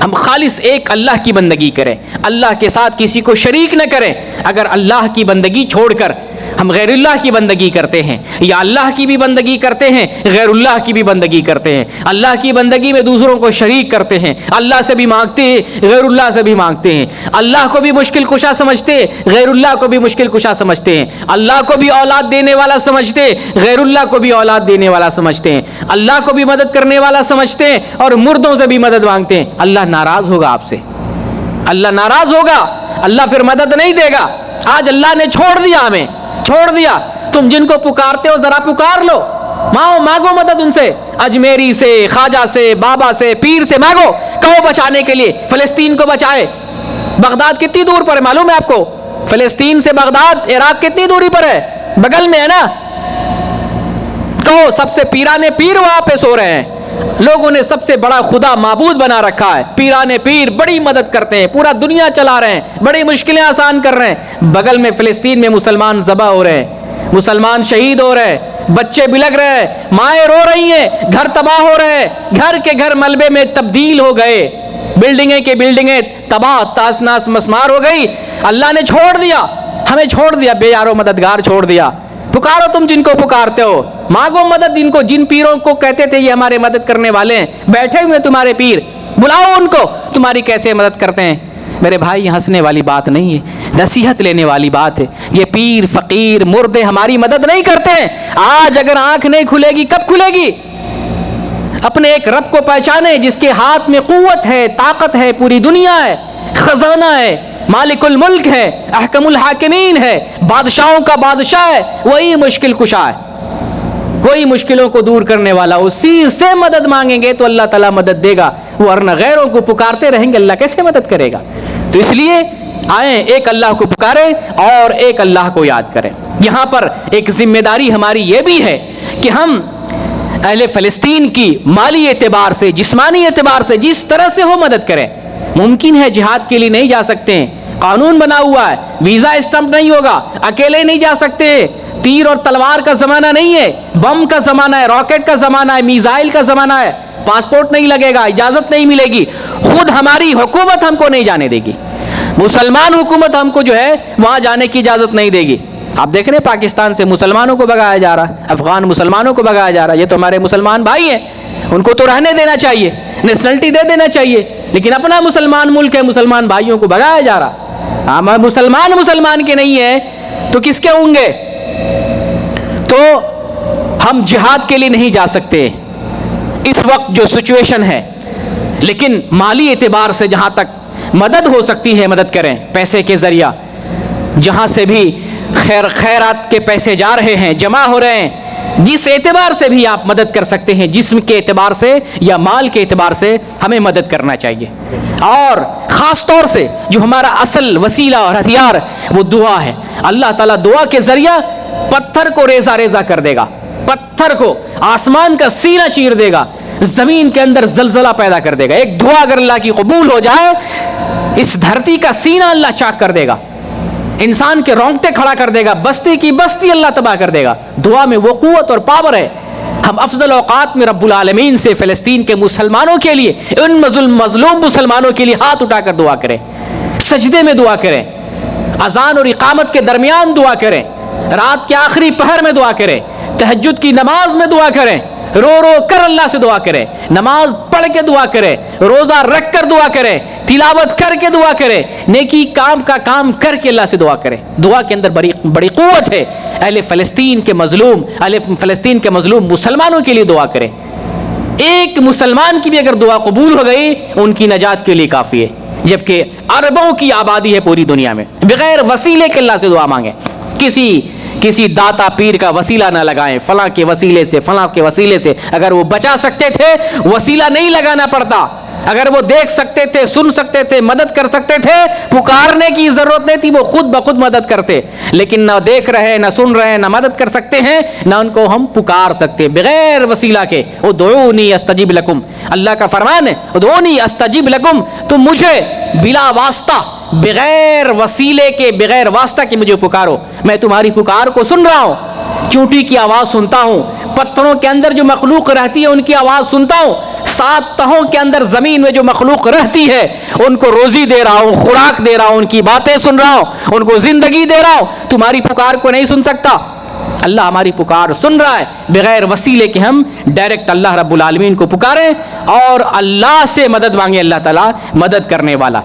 ہم خالص ایک اللہ کی بندگی کریں، اللہ کے ساتھ کسی کو شریک نہ کریں۔ اگر اللہ کی بندگی چھوڑ کر ہم غیر اللہ کی بندگی کرتے ہیں، یا اللہ کی بھی بندگی کرتے ہیں، غیر اللہ کی بھی بندگی کرتے ہیں، اللہ کی بندگی میں دوسروں کو شریک کرتے ہیں، اللہ سے بھی مانگتے ہیں، غیر اللہ سے بھی مانگتے ہیں، اللہ کو بھی مشکل کشا سمجھتے ہیں، غیر اللہ کو بھی مشکل کشا سمجھتے ہیں، اللہ کو بھی اولاد دینے والا سمجھتے ہیں، غیر اللہ کو بھی اولاد دینے والا سمجھتے ہیں، اللہ کو بھی مدد کرنے والا سمجھتے ہیں اور مردوں سے بھی مدد مانگتے ہیں۔ اللہ ناراض ہوگا آپ سے، اللہ ناراض ہوگا، اللہ پھر مدد نہیں دے گا۔ آج اللہ نے چھوڑ دیا، تم جن کو پکارتے ہو ذرا پکار لو، مانگو مدد ان سے، اجمیری سے، خواجہ سے، بابا سے، پیر سے مانگو، کہو بچانے کے لیے فلسطین کو بچائے۔ بغداد کتنی دور پر ہے معلوم ہے آپ کو؟ فلسطین سے بغداد عراق کتنی دوری پر ہے؟ بغل میں ہے نا۔ کہو سب سے پیرانے پیر وہاں پہ سو رہے ہیں، لوگوں نے سب سے بڑا خدا معبود بنا رکھا ہے، پیرانے پیر بڑی مدد کرتے ہیں، پورا دنیا چلا رہے ہیں، بڑی مشکلیں آسان کر رہے ہیں۔ بغل میں فلسطین میں مسلمان ذبح ہو رہے ہیں، مسلمان شہید ہو رہے ہیں، بچے بلک رہے ہیں، مائیں رو رہی ہیں، گھر تباہ ہو رہے ہیں، گھر کے گھر ملبے میں تبدیل ہو گئے، بلڈنگیں کے بلڈنگیں تباہ تاس ناس مسمار ہو گئی۔ اللہ نے چھوڑ دیا، ہمیں چھوڑ دیا، بے یارو مددگار چھوڑ دیا۔ پکارو تم جن کو پکارتے ہو، مانگو مدد ان کو، جن پیروں کو کہتے تھے یہ ہمارے مدد کرنے والے ہیں، بیٹھے ہوئے تمہارے پیر، بلاؤ ان کو، تمہاری کیسے مدد کرتے ہیں۔ میرے بھائی، یہ ہنسنے والی بات نہیں ہے، نصیحت لینے والی بات ہے۔ یہ پیر فقیر مردے ہماری مدد نہیں کرتے ہیں۔ آج اگر آنکھ نہیں کھلے گی کب کھلے گی؟ اپنے ایک رب کو پہچانے جس کے ہاتھ میں قوت ہے، طاقت ہے، پوری دنیا ہے، خزانہ ہے، مالک الملک ہے، احکم الحاکمین ہے، بادشاہوں کا بادشاہ ہے، وہی مشکل کشا ہے، وہی مشکلوں کو دور کرنے والا، اسی سے مدد مانگیں گے تو اللہ تعالیٰ مدد دے گا، ورنہ غیروں کو پکارتے رہیں گے اللہ کیسے مدد کرے گا؟ تو اس لیے آئیں ایک اللہ کو پکاریں اور ایک اللہ کو یاد کریں۔ یہاں پر ایک ذمہ داری ہماری یہ بھی ہے کہ ہم اہل فلسطین کی مالی اعتبار سے، جسمانی اعتبار سے جس طرح سے ہو مدد کریں۔ ممکن ہے جہاد کے لیے نہیں جا سکتے ہیں، قانون بنا ہوا ہے، ویزا اسٹمپ نہیں ہوگا، اکیلے نہیں جا سکتے ہیں، تیر اور تلوار کا زمانہ نہیں ہے، بم کا زمانہ ہے، راکٹ کا زمانہ ہے، میزائل کا زمانہ ہے، پاسپورٹ نہیں لگے گا، اجازت نہیں ملے گی، خود ہماری حکومت ہم کو نہیں جانے دے گی، مسلمان حکومت ہم کو جو ہے وہاں جانے کی اجازت نہیں دے گی۔ آپ دیکھ رہے ہیں پاکستان سے مسلمانوں کو بھگایا جا رہا ہے، افغان مسلمانوں کو بھگایا جا رہا ہے، یہ تو ہمارے مسلمان بھائی ہیں، ان کو تو رہنے دینا چاہیے، نیشنلٹی دے دینا چاہیے، لیکن اپنا مسلمان ملک ہے، مسلمان بھائیوں کو بھگایا جا رہا۔ ہم مسلمان کے نہیں ہیں تو کس کے ہوں گے؟ تو ہم جہاد کے لیے نہیں جا سکتے اس وقت جو سچویشن ہے، لیکن مالی اعتبار سے جہاں تک مدد ہو سکتی ہے مدد کریں، پیسے کے ذریعہ جہاں سے بھی خیرات کے پیسے جا رہے ہیں، جمع ہو رہے ہیں، جس اعتبار سے بھی آپ مدد کر سکتے ہیں، جسم کے اعتبار سے یا مال کے اعتبار سے ہمیں مدد کرنا چاہیے۔ اور خاص طور سے جو ہمارا اصل وسیلہ اور ہتھیار وہ دعا ہے۔ اللہ تعالیٰ دعا کے ذریعہ پتھر کو ریزہ ریزہ کر دے گا، پتھر کو آسمان کا سینہ چیر دے گا، زمین کے اندر زلزلہ پیدا کر دے گا۔ ایک دعا اگر اللہ کی قبول ہو جائے، اس دھرتی کا سینہ اللہ چاک کر دے گا، انسان کے رونگٹے کھڑا کر دے گا، بستی کی بستی اللہ تباہ کر دے گا۔ دعا میں وہ قوت اور پاور ہے۔ ہم افضل اوقات میں رب العالمین سے فلسطین کے مسلمانوں کے لیے، ان مظلوم مسلمانوں کے لیے ہاتھ اٹھا کر دعا کریں، سجدے میں دعا کریں، اذان اور اقامت کے درمیان دعا کریں، رات کے آخری پہر میں دعا کریں، تہجد کی نماز میں دعا کریں، رو رو کر اللہ سے دعا کریں، نماز پڑھ کے دعا کریں، روزہ رکھ کر دعا کریں، تلاوت کر کے دعا کریں، نیکی کام کا کام کر کے اللہ سے دعا کریں۔ دعا کے اندر بڑی قوت ہے۔ اہل فلسطین کے مظلوم مسلمانوں کے لیے دعا کریں۔ ایک مسلمان کی بھی اگر دعا قبول ہو گئی، ان کی نجات کے لیے کافی ہے، جبکہ اربوں کی آبادی ہے پوری دنیا میں۔ بغیر وسیلے کے اللہ سے دعا مانگیں، کسی داتا پیر کا وسیلہ نہ لگائیں، فلاں کے وسیلے سے اگر وہ بچا سکتے تھے وسیلہ نہیں لگانا پڑتا، اگر وہ دیکھ سکتے تھے، سن سکتے تھے، مدد کر سکتے تھے، پکارنے کی ضرورت نہیں تھی، وہ خود بخود مدد کرتے، لیکن نہ دیکھ رہے، نہ سن رہے، نہ مدد کر سکتے ہیں، نہ ان کو ہم پکار سکتے بغیر وسیلہ کے۔ ادعونی استجب لکم، اللہ کا فرمان ہے ادعونی استجب لکم، تم مجھے بلا واسطہ، بغیر وسیلے کے، بغیر واسطہ کے مجھے پکارو، میں تمہاری پکار کو سن رہا ہوں، چونٹی کی آواز سنتا ہوں، پتھروں کے اندر جو مخلوق رہتی ہے ان کی آواز سنتا ہوں، 7 تہوں کے اندر زمین میں جو مخلوق رہتی ہے ان کو روزی دے رہا ہوں، خوراک دے رہا ہوں، ان کی باتیں سن رہا ہوں، ان کو زندگی دے رہا ہوں، تمہاری پکار کو نہیں سن سکتا؟ اللہ ہماری پکار سن رہا ہے، بغیر وسیلے کے ہم ڈائریکٹ اللہ رب العالمین کو پکاریں اور اللہ سے مدد مانگیں، اللہ تعالیٰ مدد کرنے والا۔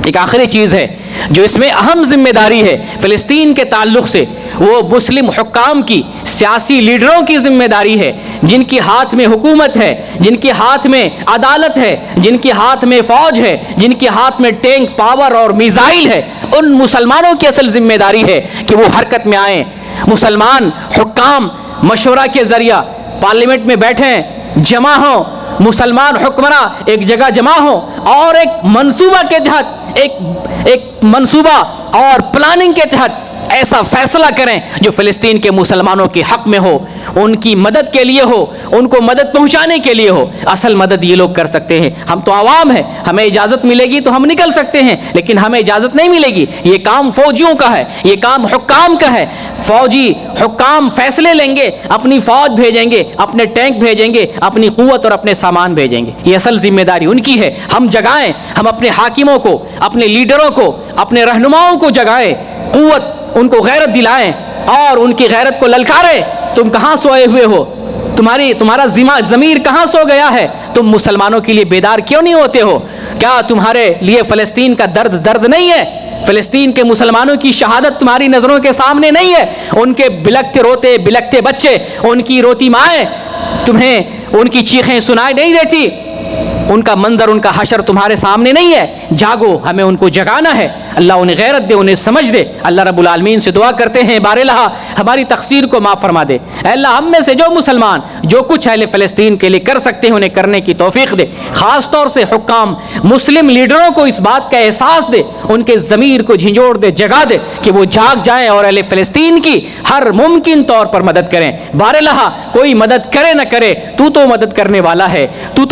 ایک آخری چیز ہے جو اس میں اہم ذمہ داری ہے فلسطین کے تعلق سے، وہ مسلم حکام کی، سیاسی لیڈروں کی ذمہ داری ہے، جن کے ہاتھ میں حکومت ہے، جن کے ہاتھ میں عدالت ہے، جن کے ہاتھ میں فوج ہے، جن کے ہاتھ میں ٹینک پاور اور میزائل ہے۔ ان مسلمانوں کی اصل ذمہ داری ہے کہ وہ حرکت میں آئیں۔ مسلمان حکام مشورہ کے ذریعہ پارلیمنٹ میں بیٹھیں، جمع ہوں، مسلمان حکمراں ایک جگہ جمع ہوں اور ایک منصوبہ کے تحت، ایک منصوبہ اور پلاننگ کے تحت ایسا فیصلہ کریں جو فلسطین کے مسلمانوں کے حق میں ہو، ان کی مدد کے لیے ہو، ان کو مدد پہنچانے کے لیے ہو۔ اصل مدد یہ لوگ کر سکتے ہیں، ہم تو عوام ہیں، ہمیں اجازت ملے گی تو ہم نکل سکتے ہیں، لیکن ہمیں اجازت نہیں ملے گی۔ یہ کام فوجیوں کا ہے، یہ کام حکام کا ہے۔ فوجی حکام فیصلے لیں گے، اپنی فوج بھیجیں گے، اپنے ٹینک بھیجیں گے، اپنی قوت اور اپنے سامان بھیجیں گے۔ یہ اصل ذمہ داری ان کی ہے۔ ہم جگائیں، ہم اپنے حاکموں کو، اپنے لیڈروں کو، اپنے رہنماؤں کو جگائیں، قوت ان کو غیرت دلائیں اور ان کی غیرت کو للکاریں۔ تم کہاں سوئے ہوئے ہو؟ تمہارا ضمیر کہاں سو گیا ہے؟ تم مسلمانوں کے لیے بیدار کیوں نہیں ہوتے ہو؟ کیا تمہارے لیے فلسطین کا درد نہیں ہے؟ فلسطین کے مسلمانوں کی شہادت تمہاری نظروں کے سامنے نہیں ہے؟ ان کے بلکتے بچے، ان کی روتی مائیں، تمہیں ان کی چیخیں سنائی نہیں دیتی؟ ان کا منظر، ان کا حشر تمہارے سامنے نہیں ہے؟ جاگو، ہمیں ان کو جگانا ہے۔ اللہ انہیں غیرت دے, انہیں سمجھ دے. اللہ رب العالمین سے دعا کرتے ہیں بار الہ ہماری تقصیر کو معاف فرما دے. اے اللہ ہم میں سے جو مسلمان جو کچھ اہل فلسطین کے لیے کر سکتے ہیں انہیں کرنے کی توفیق دے. خاص طور سے حکام مسلم لیڈروں کو اس بات کا احساس دے, ان کے ضمیر کو جھنجھوڑ دے, جگا دے کہ وہ جاگ جائیں اور اہل فلسطین کی ہر ممکن طور پر مدد کریں. بار الہ کوئی مدد کرے نہ کرے تو مدد کرنے والا ہے. تو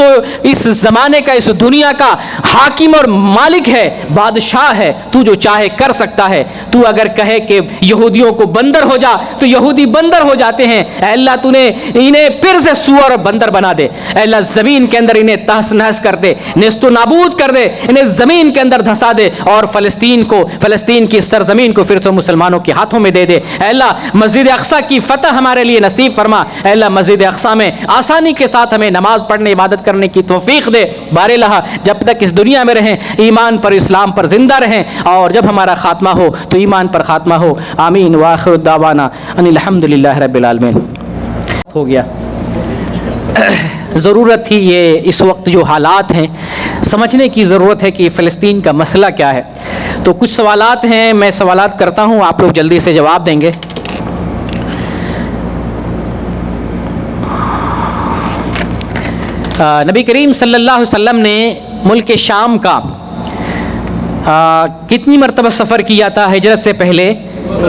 اس زمانے کا, اس دنیا کا حاکم اور مالک ہے, بادشاہ ہے. تو جو چاہے کر سکتا ہے. تو اگر کہے کہ یہودیوں کو بندر ہو جا تو یہودی بندر ہو جاتے ہیں. اے اللہ تو نے انہیں پھر سے سور اور بندر بنا دے. اے اللہ زمین کے اندر انہیں تہس نہس کر دے, نیست و نابود کر دے, انہیں زمین کے اندر دھسا دے اور فلسطین کی سرزمین کو پھر سے مسلمانوں کے ہاتھوں میں دے دے. اے اللہ مسجد اقصی کی فتح ہمارے لیے نصیب فرما. اے اللہ مسجد اقصی میں آسانی کے ساتھ ہمیں نماز پڑھنے, عبادت کرنے کی توفیق دے. بار الہ جب تک اس دنیا میں رہیں ایمان پر, اسلام پر زندہ رہیں, اور جب ہمارا خاتمہ ہو تو ایمان پر خاتمہ ہو. آمین. وآخر الدعوانا ان الحمدللہ رب العالمین. ہو گیا. ضرورت تھی یہ اس وقت جو حالات ہیں سمجھنے کی ضرورت ہے کہ فلسطین کا مسئلہ کیا ہے. تو کچھ سوالات ہیں, میں سوالات کرتا ہوں, آپ لوگ جلدی سے جواب دیں گے. نبی کریم صلی اللہ علیہ وسلم نے ملک شام کا کتنی مرتبہ سفر کیا تھا ہجرت سے پہلے,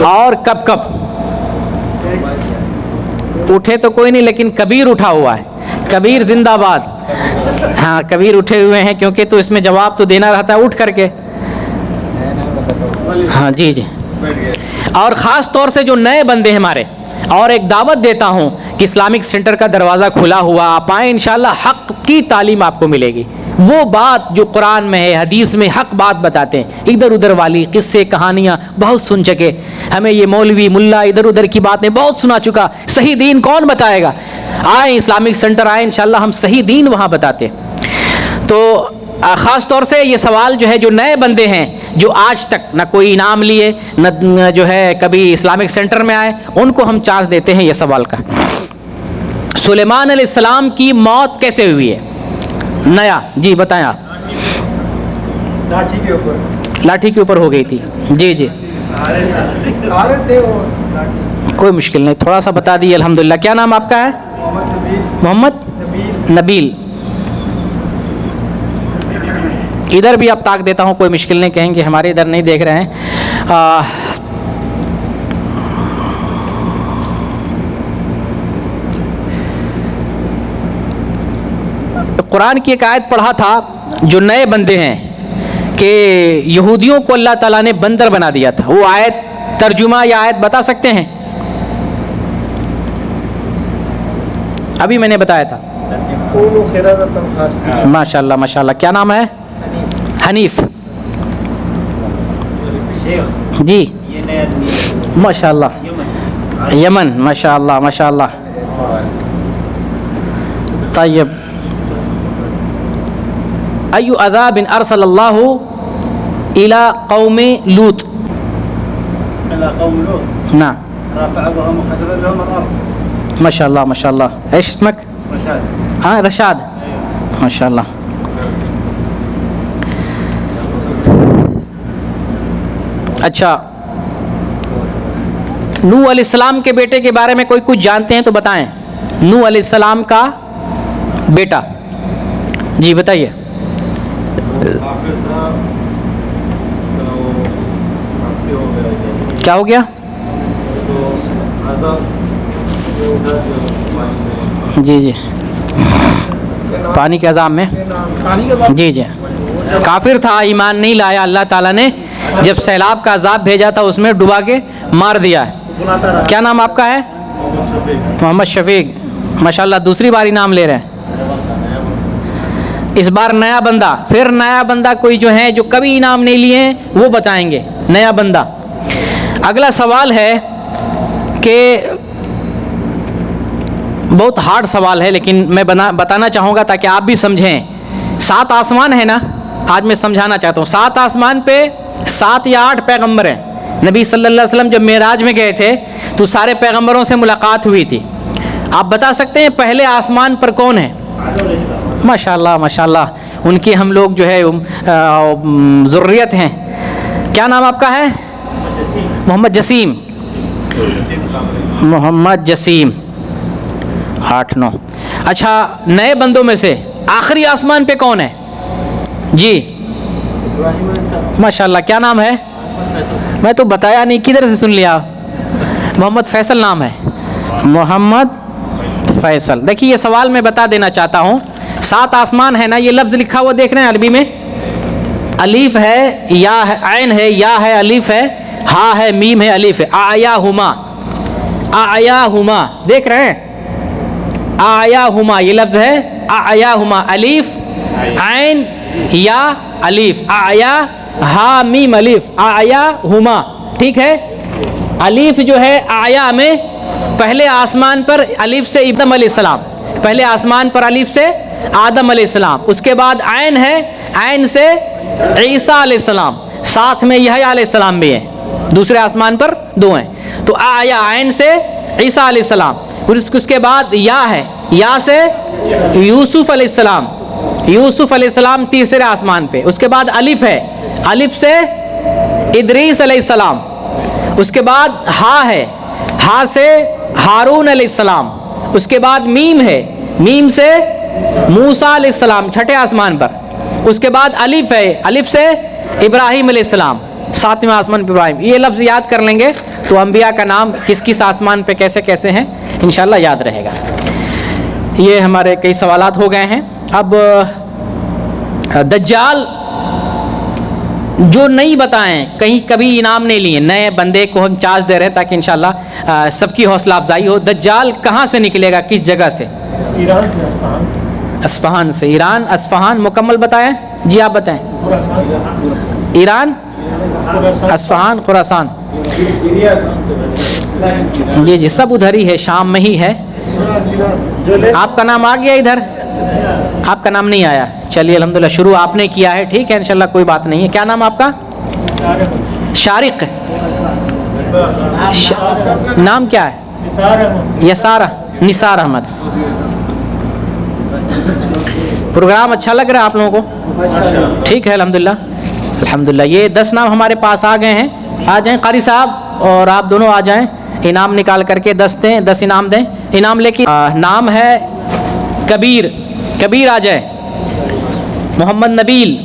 اور کب کب؟ اٹھے تو کوئی نہیں, لیکن کبیر اٹھا ہوا ہے. کبیر زندہ باد. ہاں کبیر اٹھے ہوئے ہیں, کیونکہ تو اس میں جواب تو دینا رہتا ہے اٹھ کر کے. ہاں جی جی. اور خاص طور سے جو نئے بندے ہمارے, اور ایک دعوت دیتا ہوں کہ اسلامک سینٹر کا دروازہ کھلا ہوا, آپ آئیں, انشاءاللہ حق کی تعلیم آپ کو ملے گی. وہ بات جو قرآن میں ہے, حدیث میں حق بات بتاتے ہیں. ادھر ادھر والی قصے کہانیاں بہت سن چکے, ہمیں یہ مولوی ملا ادھر ادھر کی باتیں بہت سنا چکا. صحیح دین کون بتائے گا؟ آئیں اسلامک سینٹر آئیں, انشاءاللہ ہم صحیح دین وہاں بتاتے. تو خاص طور سے یہ سوال جو ہے, جو نئے بندے ہیں جو آج تک نہ کوئی انعام لیے نہ جو ہے کبھی اسلامک سینٹر میں آئے, ان کو ہم چانس دیتے ہیں یہ سوال کا. سلیمان علیہ السلام کی موت کیسے ہوئی ہے؟ نیا جی بتائیں آپ. لاٹھی کے اوپر ہو گئی تھی. جی جی کوئی مشکل نہیں, تھوڑا سا بتا دیے. الحمدللہ. کیا نام آپ کا ہے؟ محمد نبیل. ادھر بھی اب طاق دیتا ہوں, کوئی مشکل نہیں, کہیں گے ہمارے ادھر نہیں دیکھ رہے ہیں. قرآن کی ایک آیت پڑھا تھا, جو نئے بندے ہیں کہ یہودیوں کو اللہ تعالیٰ نے بندر بنا دیا تھا. وہ آیت ترجمہ یا آیت بتا سکتے ہیں؟ ابھی میں نے بتایا تھا. ماشاء اللہ ماشاء اللہ. کیا نام ہے؟ حنیف. جی ماشاء اللہ. یمن. ماشاء اللہ ماشاء اللہ. طیب. ایو عذاب ارسل اللہ الى قوم لوط. نعم. ماشاء اللہ ماشاء اللہ. ايش اسمك؟ ہاں رشاد. ماشاء اللہ. اچھا, نوح علیہ السلام کے بیٹے کے بارے میں کوئی کچھ جانتے ہیں تو بتائیں. نوح علیہ السلام کا بیٹا. جی بتائیے. کیا ہو گیا؟ جی جی پانی کے عذاب میں. جی جی کافر تھا, ایمان نہیں لایا. اللہ تعالیٰ نے جب سیلاب کا عذاب بھیجا تھا اس میں ڈبا کے مار دیا ہے. کیا نام آپ کا ہے؟ محمد شفیق. ماشاءاللہ دوسری بار انعام لے رہے ہیں. اس بار نیا بندہ, پھر نیا بندہ کوئی جو ہے جو کبھی انعام نہیں لیے ہیں وہ بتائیں گے. نیا بندہ. اگلا سوال ہے کہ بہت ہارڈ سوال ہے, لیکن میں بتانا چاہوں گا تاکہ آپ بھی سمجھیں. 7 آسمان ہے نا, آج میں سمجھانا چاہتا ہوں. 7 آسمان پہ 7 یا 8 پیغمبر ہیں. نبی صلی اللہ علیہ وسلم جب معراج میں گئے تھے تو سارے پیغمبروں سے ملاقات ہوئی تھی. آپ بتا سکتے ہیں پہلے آسمان پر کون ہے؟ ماشاء اللہ ماشاء اللہ. ان کی ہم لوگ جو ہے ذریت ہیں. کیا نام آپ کا ہے؟ محمد جسیم. محمد جسیم. 8-9. اچھا نئے بندوں میں سے آخری آسمان پہ کون ہے؟ جی ماشاء اللہ. کیا نام ہے؟ میں تو بتایا نہیں, کدھر سے سن لیا؟ محمد فیصل نام ہے. محمد فیصل. دیکھیے یہ سوال میں بتا دینا چاہتا ہوں, 7 آسمان ہے نا, یہ لفظ لکھا ہوا دیکھ رہے ہیں عربی میں؟ الف ہے, یا ہے, عین ہے, یا ہے, الف ہے, ہا ہے, میم ہے, الف ہے. آیاہما, آیاہما دیکھ رہے ہیں؟ آیاہما یہ لفظ ہے. آیاہما الف عین یا الف, آیا ہا میم الف, آیاہما. ٹھیک ہے. الف جو ہے آیا میں پہلے آسمان پر الف سے آدم علیہ السلام, پہلے آسمان پر الف سے آدم علیہ السلام. اس کے بعد عین ہے, عین سے عیسیٰ علیہ السلام, ساتھ میں یحییٰ علیہ السلام بھی ہے, دوسرے آسمان پر 2 ہیں. تو آیا عین سے عیسیٰ علیہ السلام. اس کے بعد یا ہے, یا سے یوسف علیہ السلام, یوسف علیہ السلام تیسرے آسمان پہ. اس کے بعد الف ہے, الف سے ادریس علیہ السلام. اس کے بعد ہا ہے, ہا سے ہارون علیہ السلام. اس کے بعد میم ہے, میم سے موسیٰ علیہ السلام چھٹے آسمان پر. اس کے بعد الف ہے, الف سے ابراہیم علیہ السلام 7ویں آسمان پہ ابراہیم. یہ لفظ یاد کر لیں گے تو انبیاء کا نام کس کس آسمان پہ کیسے کیسے ہیں انشاءاللہ یاد رہے گا. یہ ہمارے کئی سوالات ہو گئے ہیں. اب دجال جو نہیں بتائیں, کہیں کبھی انعام نہیں لیے, نئے بندے کو ہم چانس دے رہے ہیں تاکہ انشاءاللہ سب کی حوصلہ افزائی ہو. دجال کہاں سے نکلے گا, کس جگہ سے؟ ایران سے, اصفہان سے. ایران اصفہان مکمل بتائیں. جی آپ بتائیں. ایران اصفہان خراسان, جی جی سب ادھر ہی ہے, شام میں ہی ہے. آپ کا نام آ گیا ادھر؟ آپ کا نام نہیں آیا. چلیے الحمدللہ شروع آپ نے کیا ہے, ٹھیک ہے انشاءاللہ کوئی بات نہیں ہے. کیا نام آپ کا؟ شارق. نام کیا ہے؟ یسار, نثار احمد. پروگرام اچھا لگ رہا ہے آپ لوگوں کو؟ ٹھیک ہے الحمدللہ الحمدللہ. یہ 10 نام ہمارے پاس آ گئے ہیں. آ جائیں قاری صاحب اور آپ دونوں آ جائیں, انعام نکال کر کے 10 دیں, 10 انعام دیں. انعام لے کے نام ہے کبیر. کبیر آ جائے. محمد نبیل,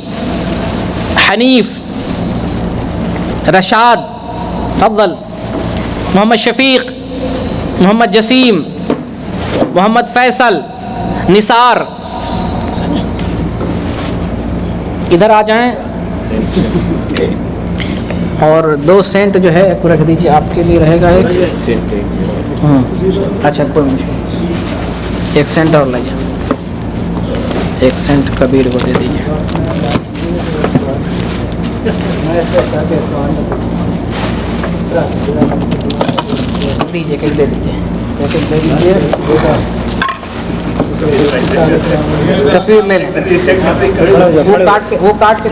حنیف, رشاد, فضل, محمد شفیق, محمد جسیم, محمد فیصل, نثار. ادھر آ جائیں. اور 2 سینٹ جو ہے ایک رکھ دیجیے, آپ کے لیے رہے گا ایک. اچھا کوئی مشکل, 1 سینٹ اور لائیے. 1 سینٹ کبیر کو دے دیجیے. دیجیے کہ دے دیجیے, تصویر لے لیں. وہ کاٹ کے